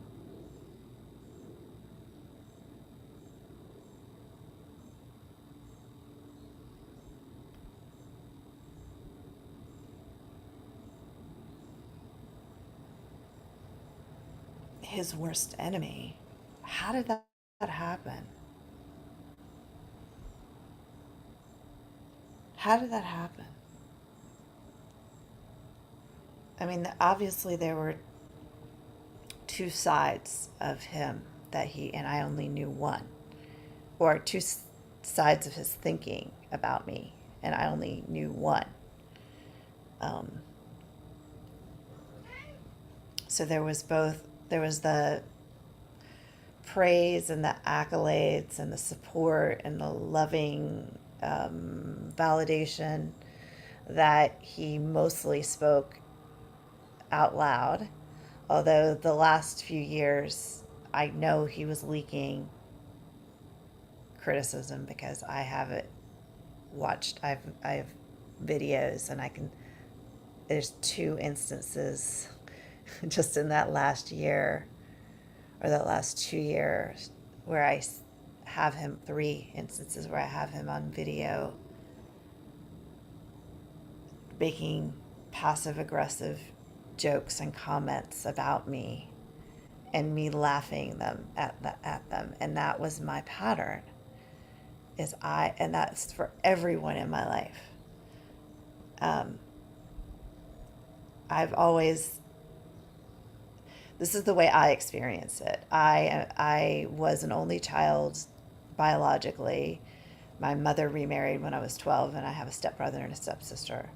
his worst enemy. How did that happen? How did that happen? I mean, obviously there were two sides of him that he and I only knew one, or two sides of his thinking about me, and I only knew one. Um, so there was both. There was the praise and the accolades and the support and the loving validation that he mostly spoke out loud. Although the last few years, I know he was leaking criticism because I have it watched. I have videos, and I can. There's two instances just in that last year or that last 2 years where I have him, three instances where I have him on video making passive aggressive jokes and comments about me and me laughing at them. And that was my pattern. And that's for everyone in my life. I've always, this is the way I experience it. I was an only child biologically. My mother remarried when I was 12, and I have a stepbrother and a stepsister.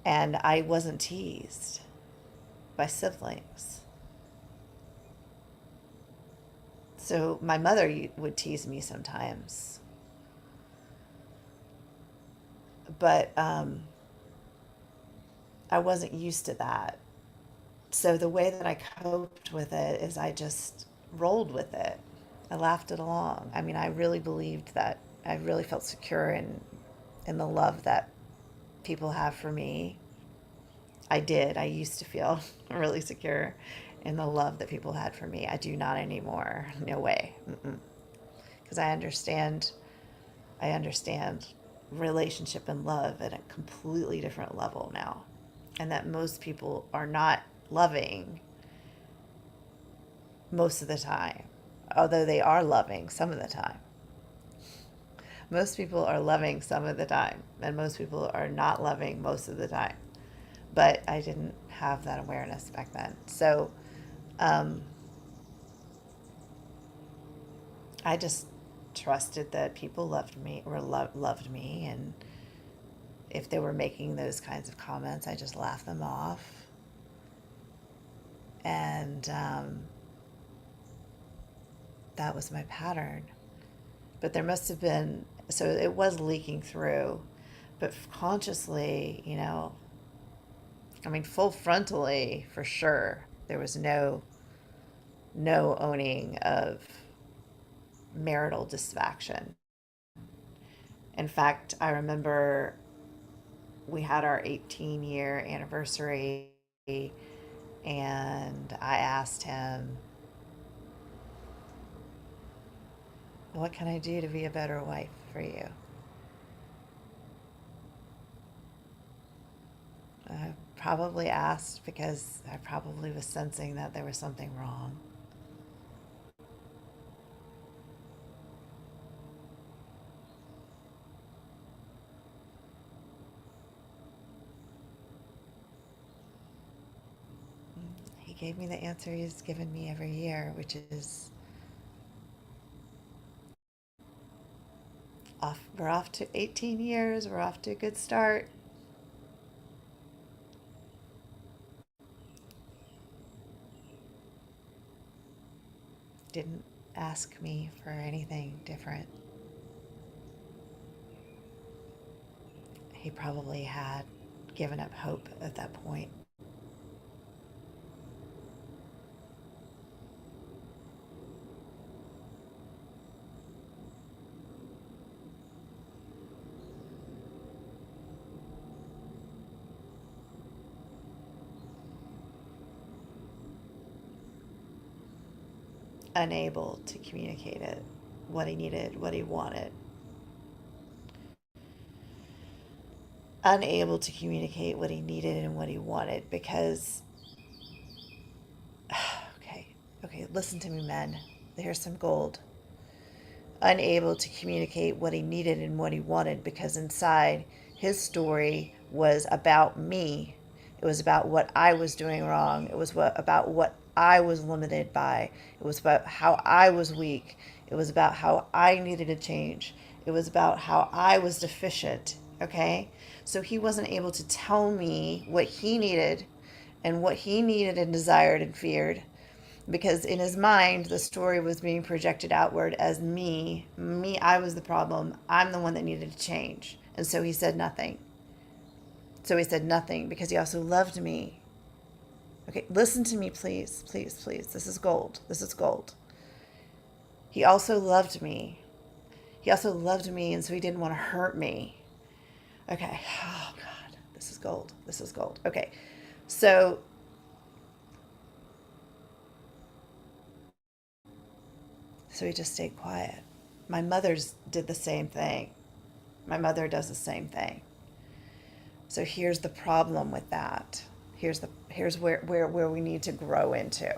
And I wasn't teased by siblings. So my mother would tease me sometimes. But I wasn't used to that. So the way that I coped with it is I just rolled with it. I laughed it along. I mean, I really believed that I really felt secure in the love that people have for me. I did. I used to feel really secure in the love that people had for me. I do not anymore. No way. Because I understand relationship and love at a completely different level now. And that most people are not loving most of the time, although they are loving some of the time. Most people are loving some of the time, and most people are not loving most of the time. But I didn't have that awareness back then. So I just trusted that people loved me or loved me. And if they were making those kinds of comments, I just laughed them off. And that was my pattern. But there must have been, so it was leaking through, but consciously, I mean, full frontally for sure, there was no owning of marital dysfunction. In fact, I remember we had our 18-year anniversary, and I asked him, what can I do to be a better wife for you? I probably asked because I probably was sensing that there was something wrong. gave me the answer he's given me every year, which is off. We're off to 18 years. We're off to a good start. Didn't ask me for anything different. He probably had given up hope at that point. Unable to communicate it, what he needed, what he wanted. Unable to communicate what he needed and what he wanted because, okay, okay, listen to me, men. Here's some gold. Unable to communicate what he needed and what he wanted because inside his story was about me. It was about what I was doing wrong. It was about what I was limited by. It was about how I was weak. It was about how I needed to change. It was about how I was deficient. Okay? So he wasn't able to tell me what he needed and what he needed and desired and feared because in his mind the story was being projected outward as me. I was the problem. I'm the one that needed to change. And so he said nothing. So he said nothing because he also loved me. Okay, listen to me, please, please, please. This is gold. This is gold. He also loved me. He also loved me, and so he didn't want to hurt me. Okay. Oh God, this is gold. This is gold. Okay. So he just stayed quiet. My mother's did the same thing. My mother does the same thing. So here's the problem with that. Here's where we need to grow into.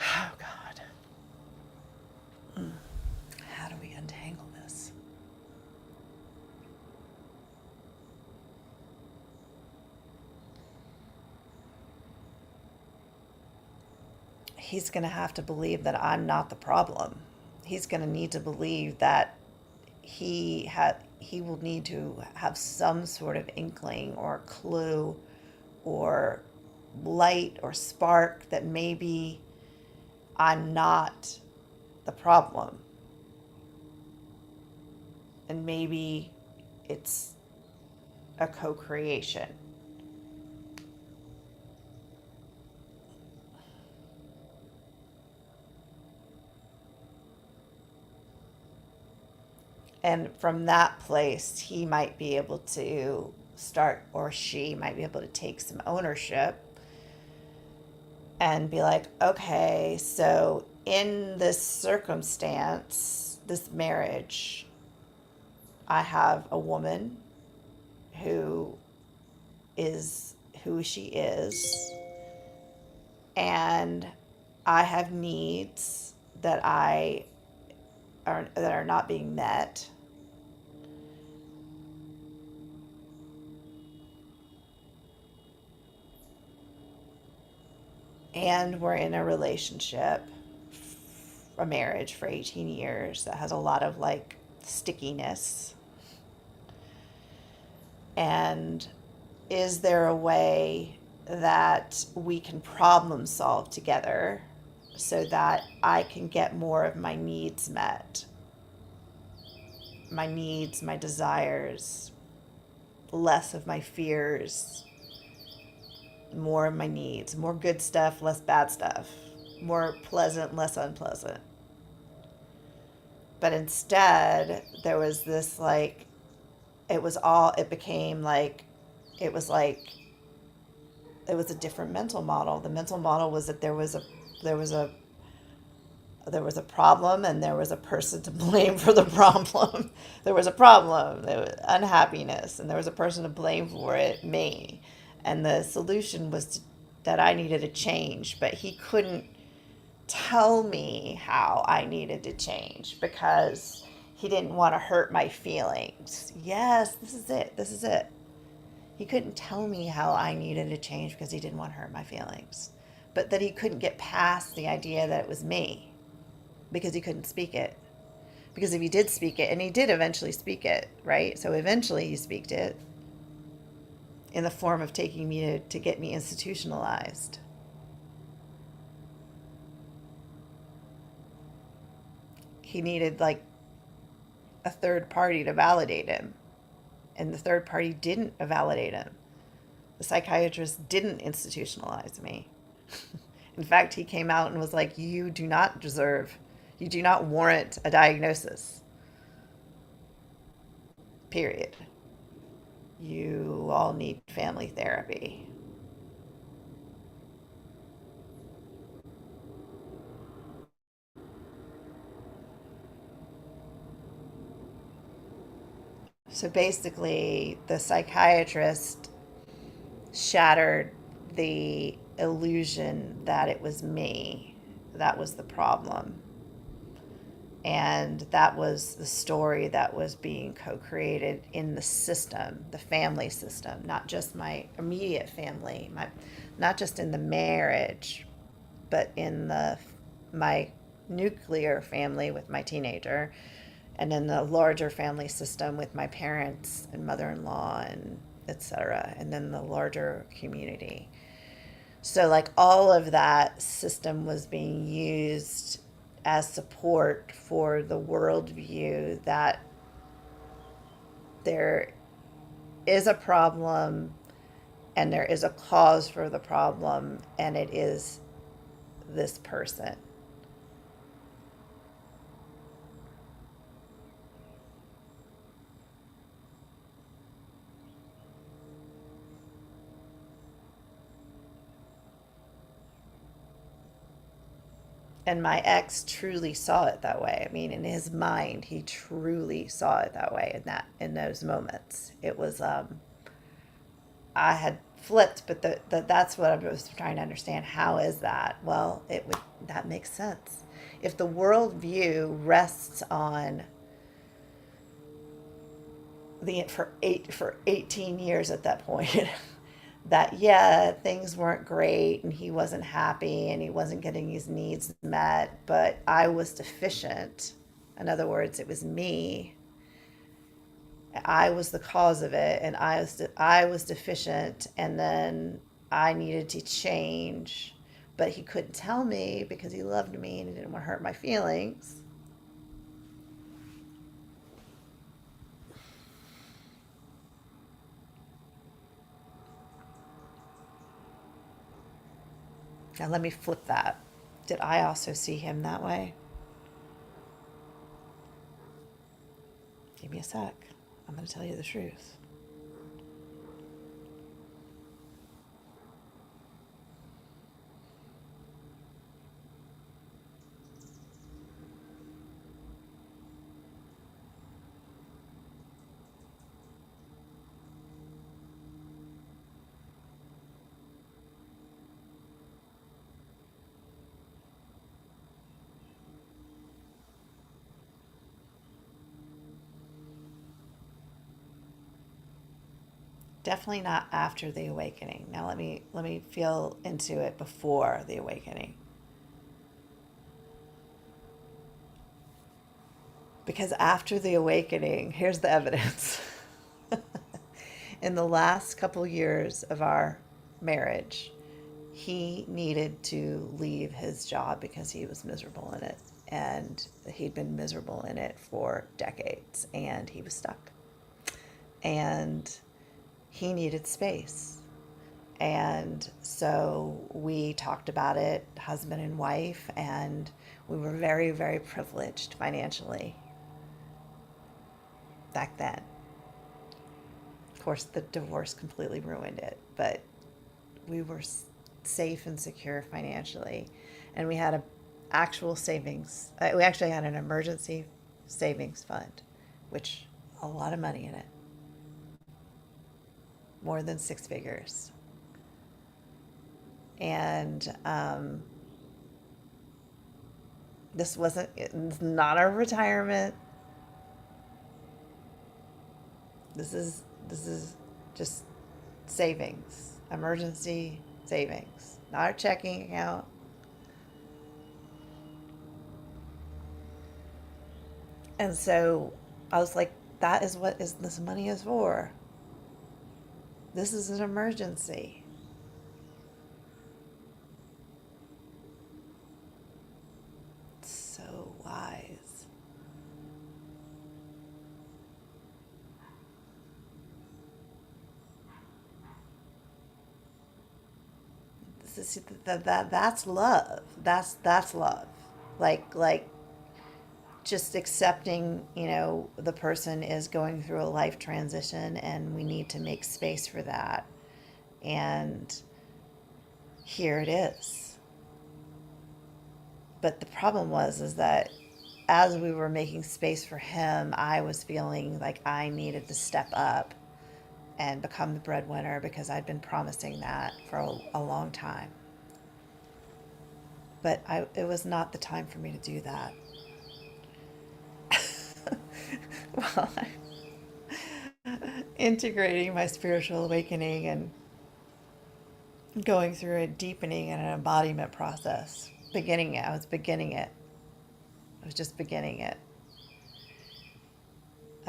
Oh God. How do we untangle this? He's going to have to believe that I'm not the problem. He's going to need to believe that he will need to have some sort of inkling or clue or light or spark that maybe I'm not the problem. And maybe it's a co-creation. And from that place, he might be able to start, or she might be able to take some ownership and be like, okay, so in this circumstance, this marriage, I have a woman who is who she is, and I have needs that are not being met. And we're in a relationship, a marriage for 18 years that has a lot of like stickiness. And is there a way that we can problem solve together so that I can get more of my needs met? My needs, my desires, less of my fears, more of my needs, more good stuff, less bad stuff, more pleasant, less unpleasant. But instead, there was this like, it became like, it was like, it was a different mental model. The mental model was that there was a, there was a problem and there was a person to blame for the problem. There was a problem, there was unhappiness, and there was a person to blame for it, me. And the solution was that I needed to change, but he couldn't tell me how I needed to change because he didn't want to hurt my feelings. Yes, this is it. This is it. He couldn't tell me how I needed to change because he didn't want to hurt my feelings. But that he couldn't get past the idea that it was me because he couldn't speak it. Because if he did speak it, and he did eventually speak it, right? So eventually he speaked it in the form of taking me to get me institutionalized. He needed like a third party to validate him, and the third party didn't validate him. The psychiatrist didn't institutionalize me. In fact, he came out and was like, you do not deserve, you do not warrant a diagnosis, period. You all need family therapy. So basically, the psychiatrist shattered the illusion that it was me. That was the problem. And that was the story that was being co created in the system, the family system, not just my immediate family, not just in the marriage, but in my nuclear family with my teenager, and in the larger family system with my parents and mother-in-law and etc., and then the larger community. So like all of that system was being used as support for the worldview that there is a problem and there is a cause for the problem, and it is this person. And my ex truly saw it that way. I mean, in his mind, he truly saw it that way in those moments. It was I had flipped, but that's what I was trying to understand. How is that? Well, it would that makes sense. If the worldview rests on the for 18 years at that point, that yeah, things weren't great and he wasn't happy and he wasn't getting his needs met, but I was deficient. In other words, it was me. I was the cause of it, and I was deficient, and then I needed to change, but he couldn't tell me because he loved me and he didn't want to hurt my feelings. Now let me flip that. Did I also see him that way? Give me a sec. I'm going to tell you the truth. Definitely not after the awakening. Now let me feel into it before the awakening. Because after the awakening, here's the evidence. In the last couple years of our marriage, he needed to leave his job because he was miserable in it. And he'd been miserable in it for decades and he was stuck. And he needed space. And so we talked about it, husband and wife, and we were very, very privileged financially back then. Of course, the divorce completely ruined it, but we were safe and secure financially. And we had a actual savings. We actually had an emergency savings fund, which a lot of money in it, more than six figures. And it's not our retirement. This is just savings, emergency savings, not a checking account. And so I was like, that is what is this money is for. This is an emergency. So wise. This is, that's love. That's love. Like just accepting, the person is going through a life transition and we need to make space for that. And here it is. But the problem was is that as we were making space for him, I was feeling like I needed to step up and become the breadwinner because I'd been promising that for a long time. But it was not the time for me to do that. Well, integrating my spiritual awakening and going through a deepening and an embodiment process. Beginning it. I was beginning it. I was just beginning it.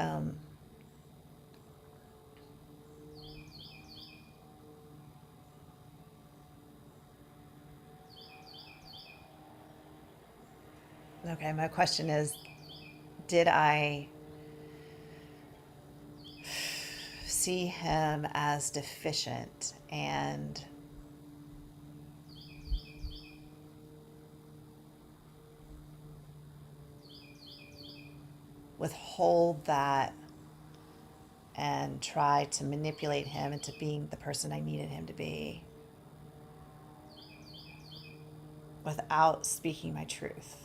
Um, okay, my question is, did I see him as deficient and withhold that and try to manipulate him into being the person I needed him to be without speaking my truth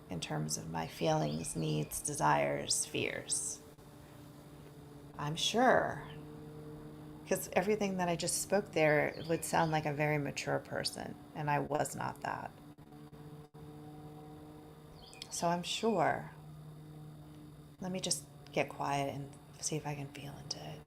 in terms of my feelings, needs, desires, fears? I'm sure. Because everything that I just spoke there would sound like a very mature person, and I was not that. So I'm sure. Let me just get quiet and see if I can feel into it.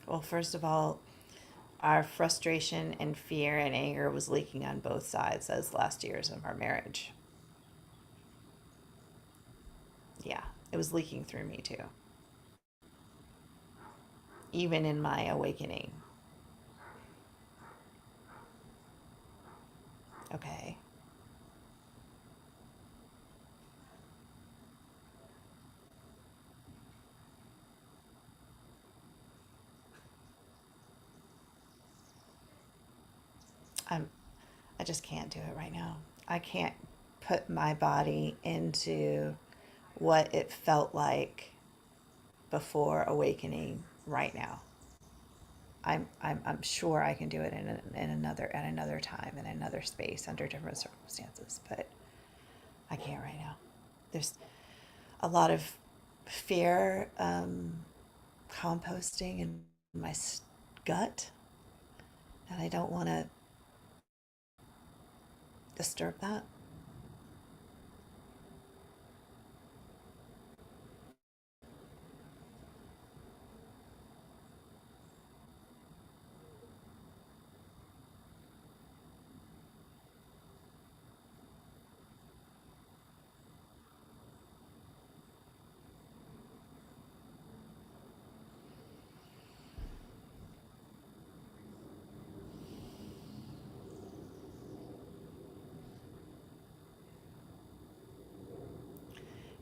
Well, first of all, our frustration and fear and anger was leaking on both sides those last years of our marriage. Yeah, it was leaking through me too, even in my awakening. Okay. I'm I just can't do it right now. I can't put my body into what it felt like before awakening right now. I'm sure I can do it in another at another time in another space under different circumstances, but I can't right now. There's a lot of fear composting in my gut, and I don't want to disturb that.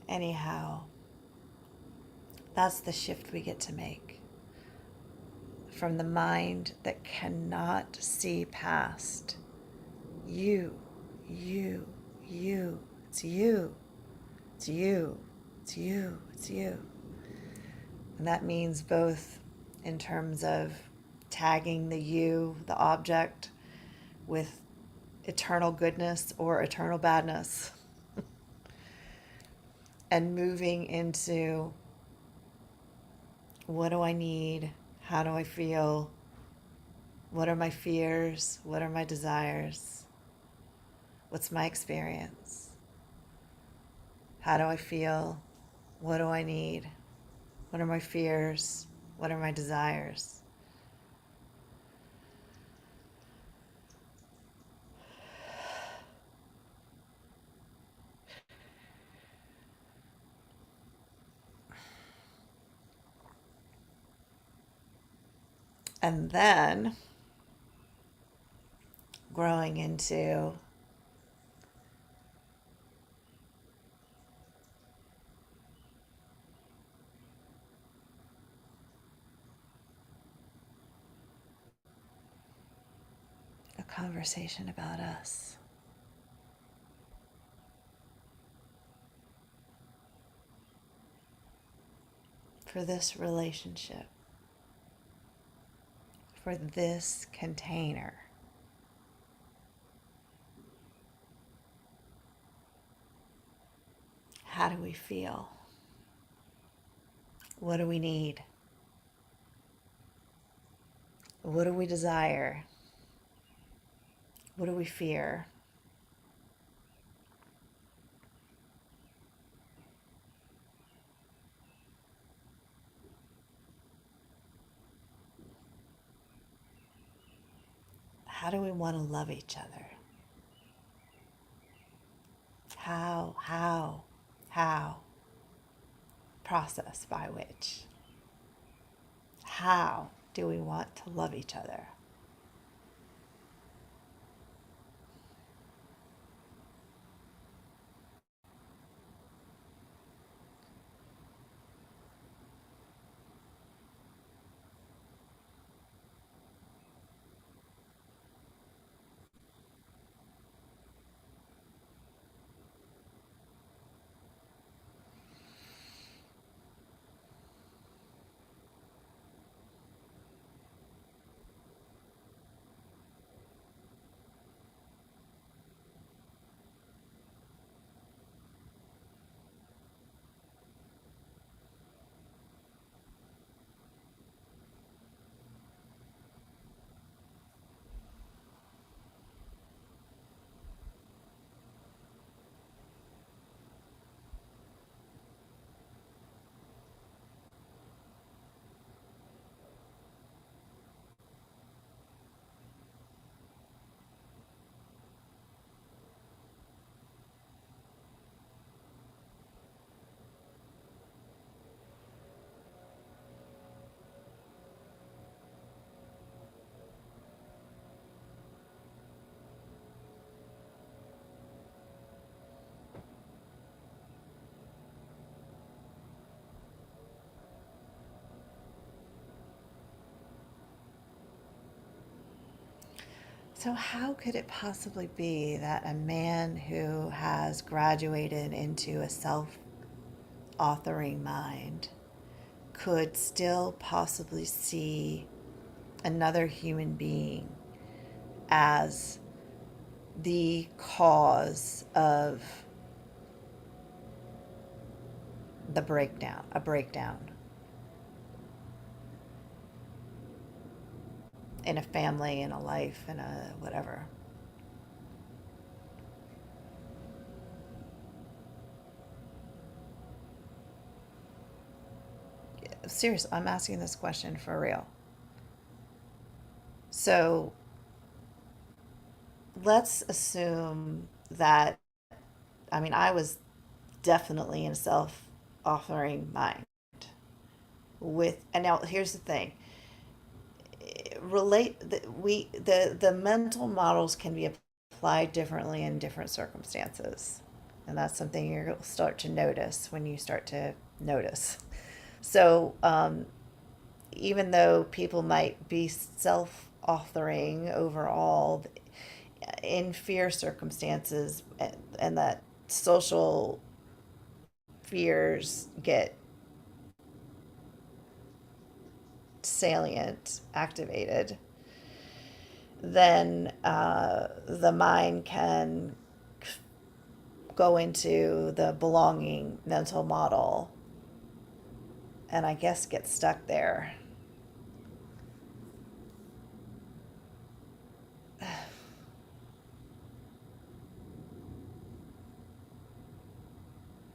Anyhow, that's the shift we get to make from the mind that cannot see past you, you, you, it's you, it's you, it's you, it's you. And that means both in terms of tagging the you, the object, with eternal goodness or eternal badness, and moving into what do I need? How do I feel? What are my fears? What are my desires? What's my experience? How do I feel? What do I need? What are my fears? What are my desires? And then growing into a conversation about us. For this relationship, for this container. How do we feel? What do we need? What do we desire? What do we fear? How do we want to love each other? How? Process by which. How do we want to love each other? So, how could it possibly be that a man who has graduated into a self authoring mind could still possibly see another human being as the cause of the breakdown, a breakdown in a family, in a life, in a whatever? Seriously, I'm asking this question for real. So let's assume that, I mean, I was definitely in a self authoring mind with, and now here's the thing, relate the mental models can be applied differently in different circumstances, and that's something you'll start to notice when you start to notice. So even though people might be self authoring overall, in fear circumstances, and that social fears get salient, activated, then the mind can go into the belonging mental model and I guess get stuck there.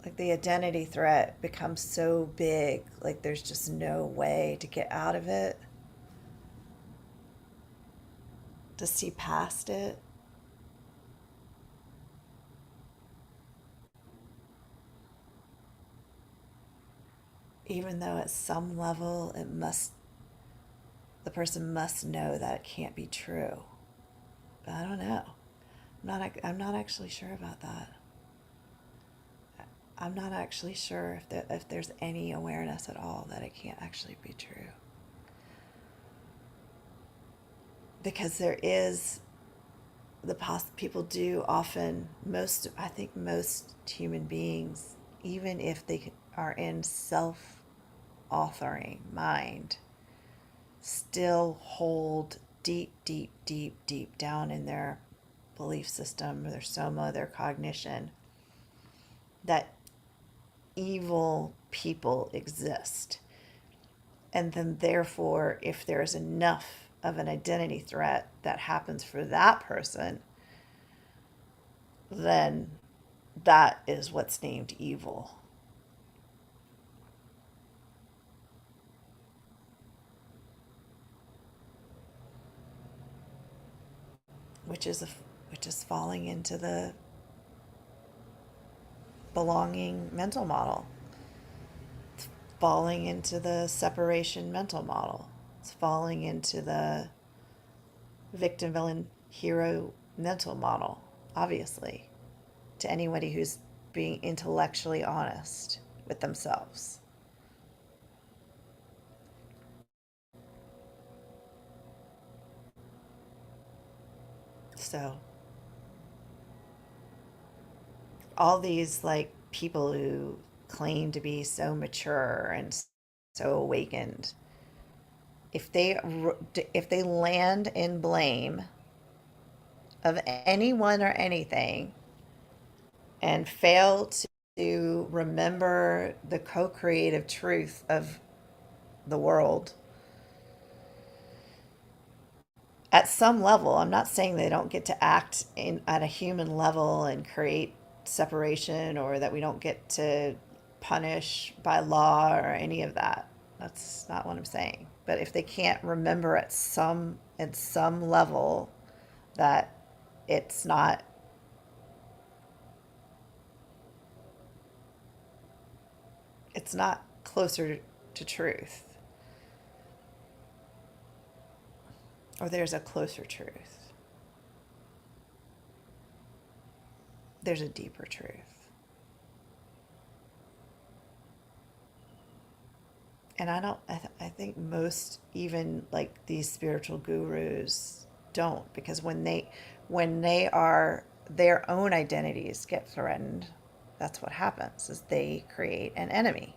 Like the identity threat becomes so big, like there's just no way to get out of it, to see past it. Even though at some level the person must know that it can't be true. But I don't know. I'm not actually sure about that. I'm not actually sure if there's any awareness at all that it can't actually be true. Because there is people do often, I think most human beings, even if they are in self-authoring mind, still hold deep, deep, deep, deep down in their belief system, their soma, their cognition, that evil people exist. And then, therefore, if there's enough of an identity threat that happens for that person, then that is what's named evil. Which is falling into the belonging mental model. It's falling into the separation mental model. It's falling into the victim, villain, hero mental model, obviously, to anybody who's being intellectually honest with themselves. So, all these like people who claim to be so mature and so awakened, if they land in blame of anyone or anything and fail to remember the co-creative truth of the world at some level, I'm not saying they don't get to act at a human level and create separation, or that we don't get to punish by law or any of that. That's not what I'm saying. But if they can't remember at some level that it's not it's not closer to truth, or there's a closer truth, there's a deeper truth. And I think most, even like these spiritual gurus, don't, because when they are their own identities get threatened, that's what happens, is they create an enemy.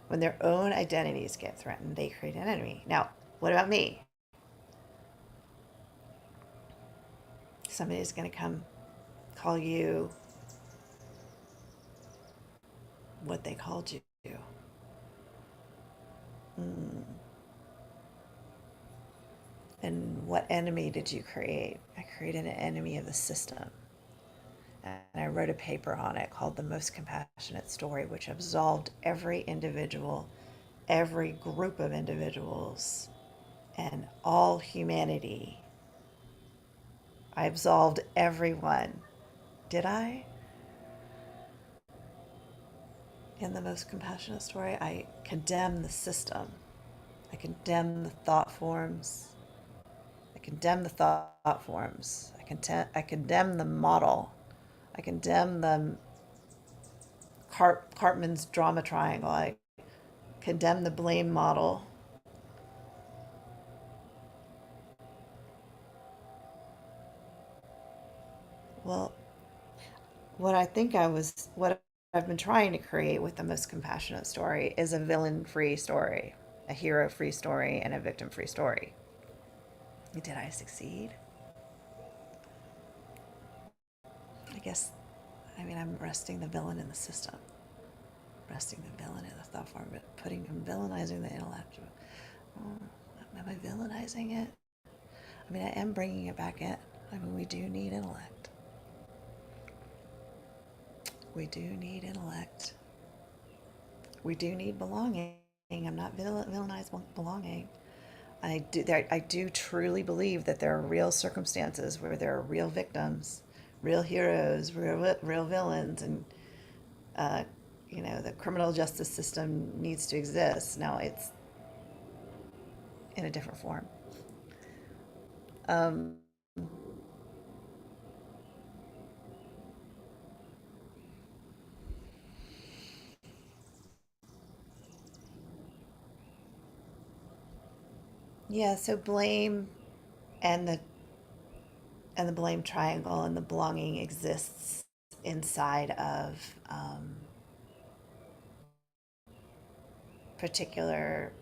When their own identities get threatened, they create an enemy. Now, what about me? Somebody's going to come call you what they called you. Mm. And what enemy did you create? I created an enemy of the system. And I wrote a paper on it called The Most Compassionate Story, which absolved every individual, every group of individuals, and all humanity. I absolved everyone. Did I? In The Most Compassionate Story, I condemn the system. I condemn the thought forms. I condemn the thought forms. I condemn the model. I condemn the Cartman's drama triangle. I condemn the blame model. what I've been trying to create with the most compassionate story is a villain-free story, a hero-free story, and a victim-free story. Did I succeed? I guess, I mean, I'm resting the villain in the system, resting the villain in the thought form, but villainizing the intellect. Oh, am I villainizing it? I mean, I am bringing it back in. I mean, we do need intellect. We do need intellect. We do need belonging. I'm not villainizing belonging. I do truly believe that there are real circumstances where there are real victims, real heroes, real villains, and uh, the criminal justice system needs to exist. Now it's in a different form. Um, yeah, so blame and the blame triangle and the belonging exists inside of particular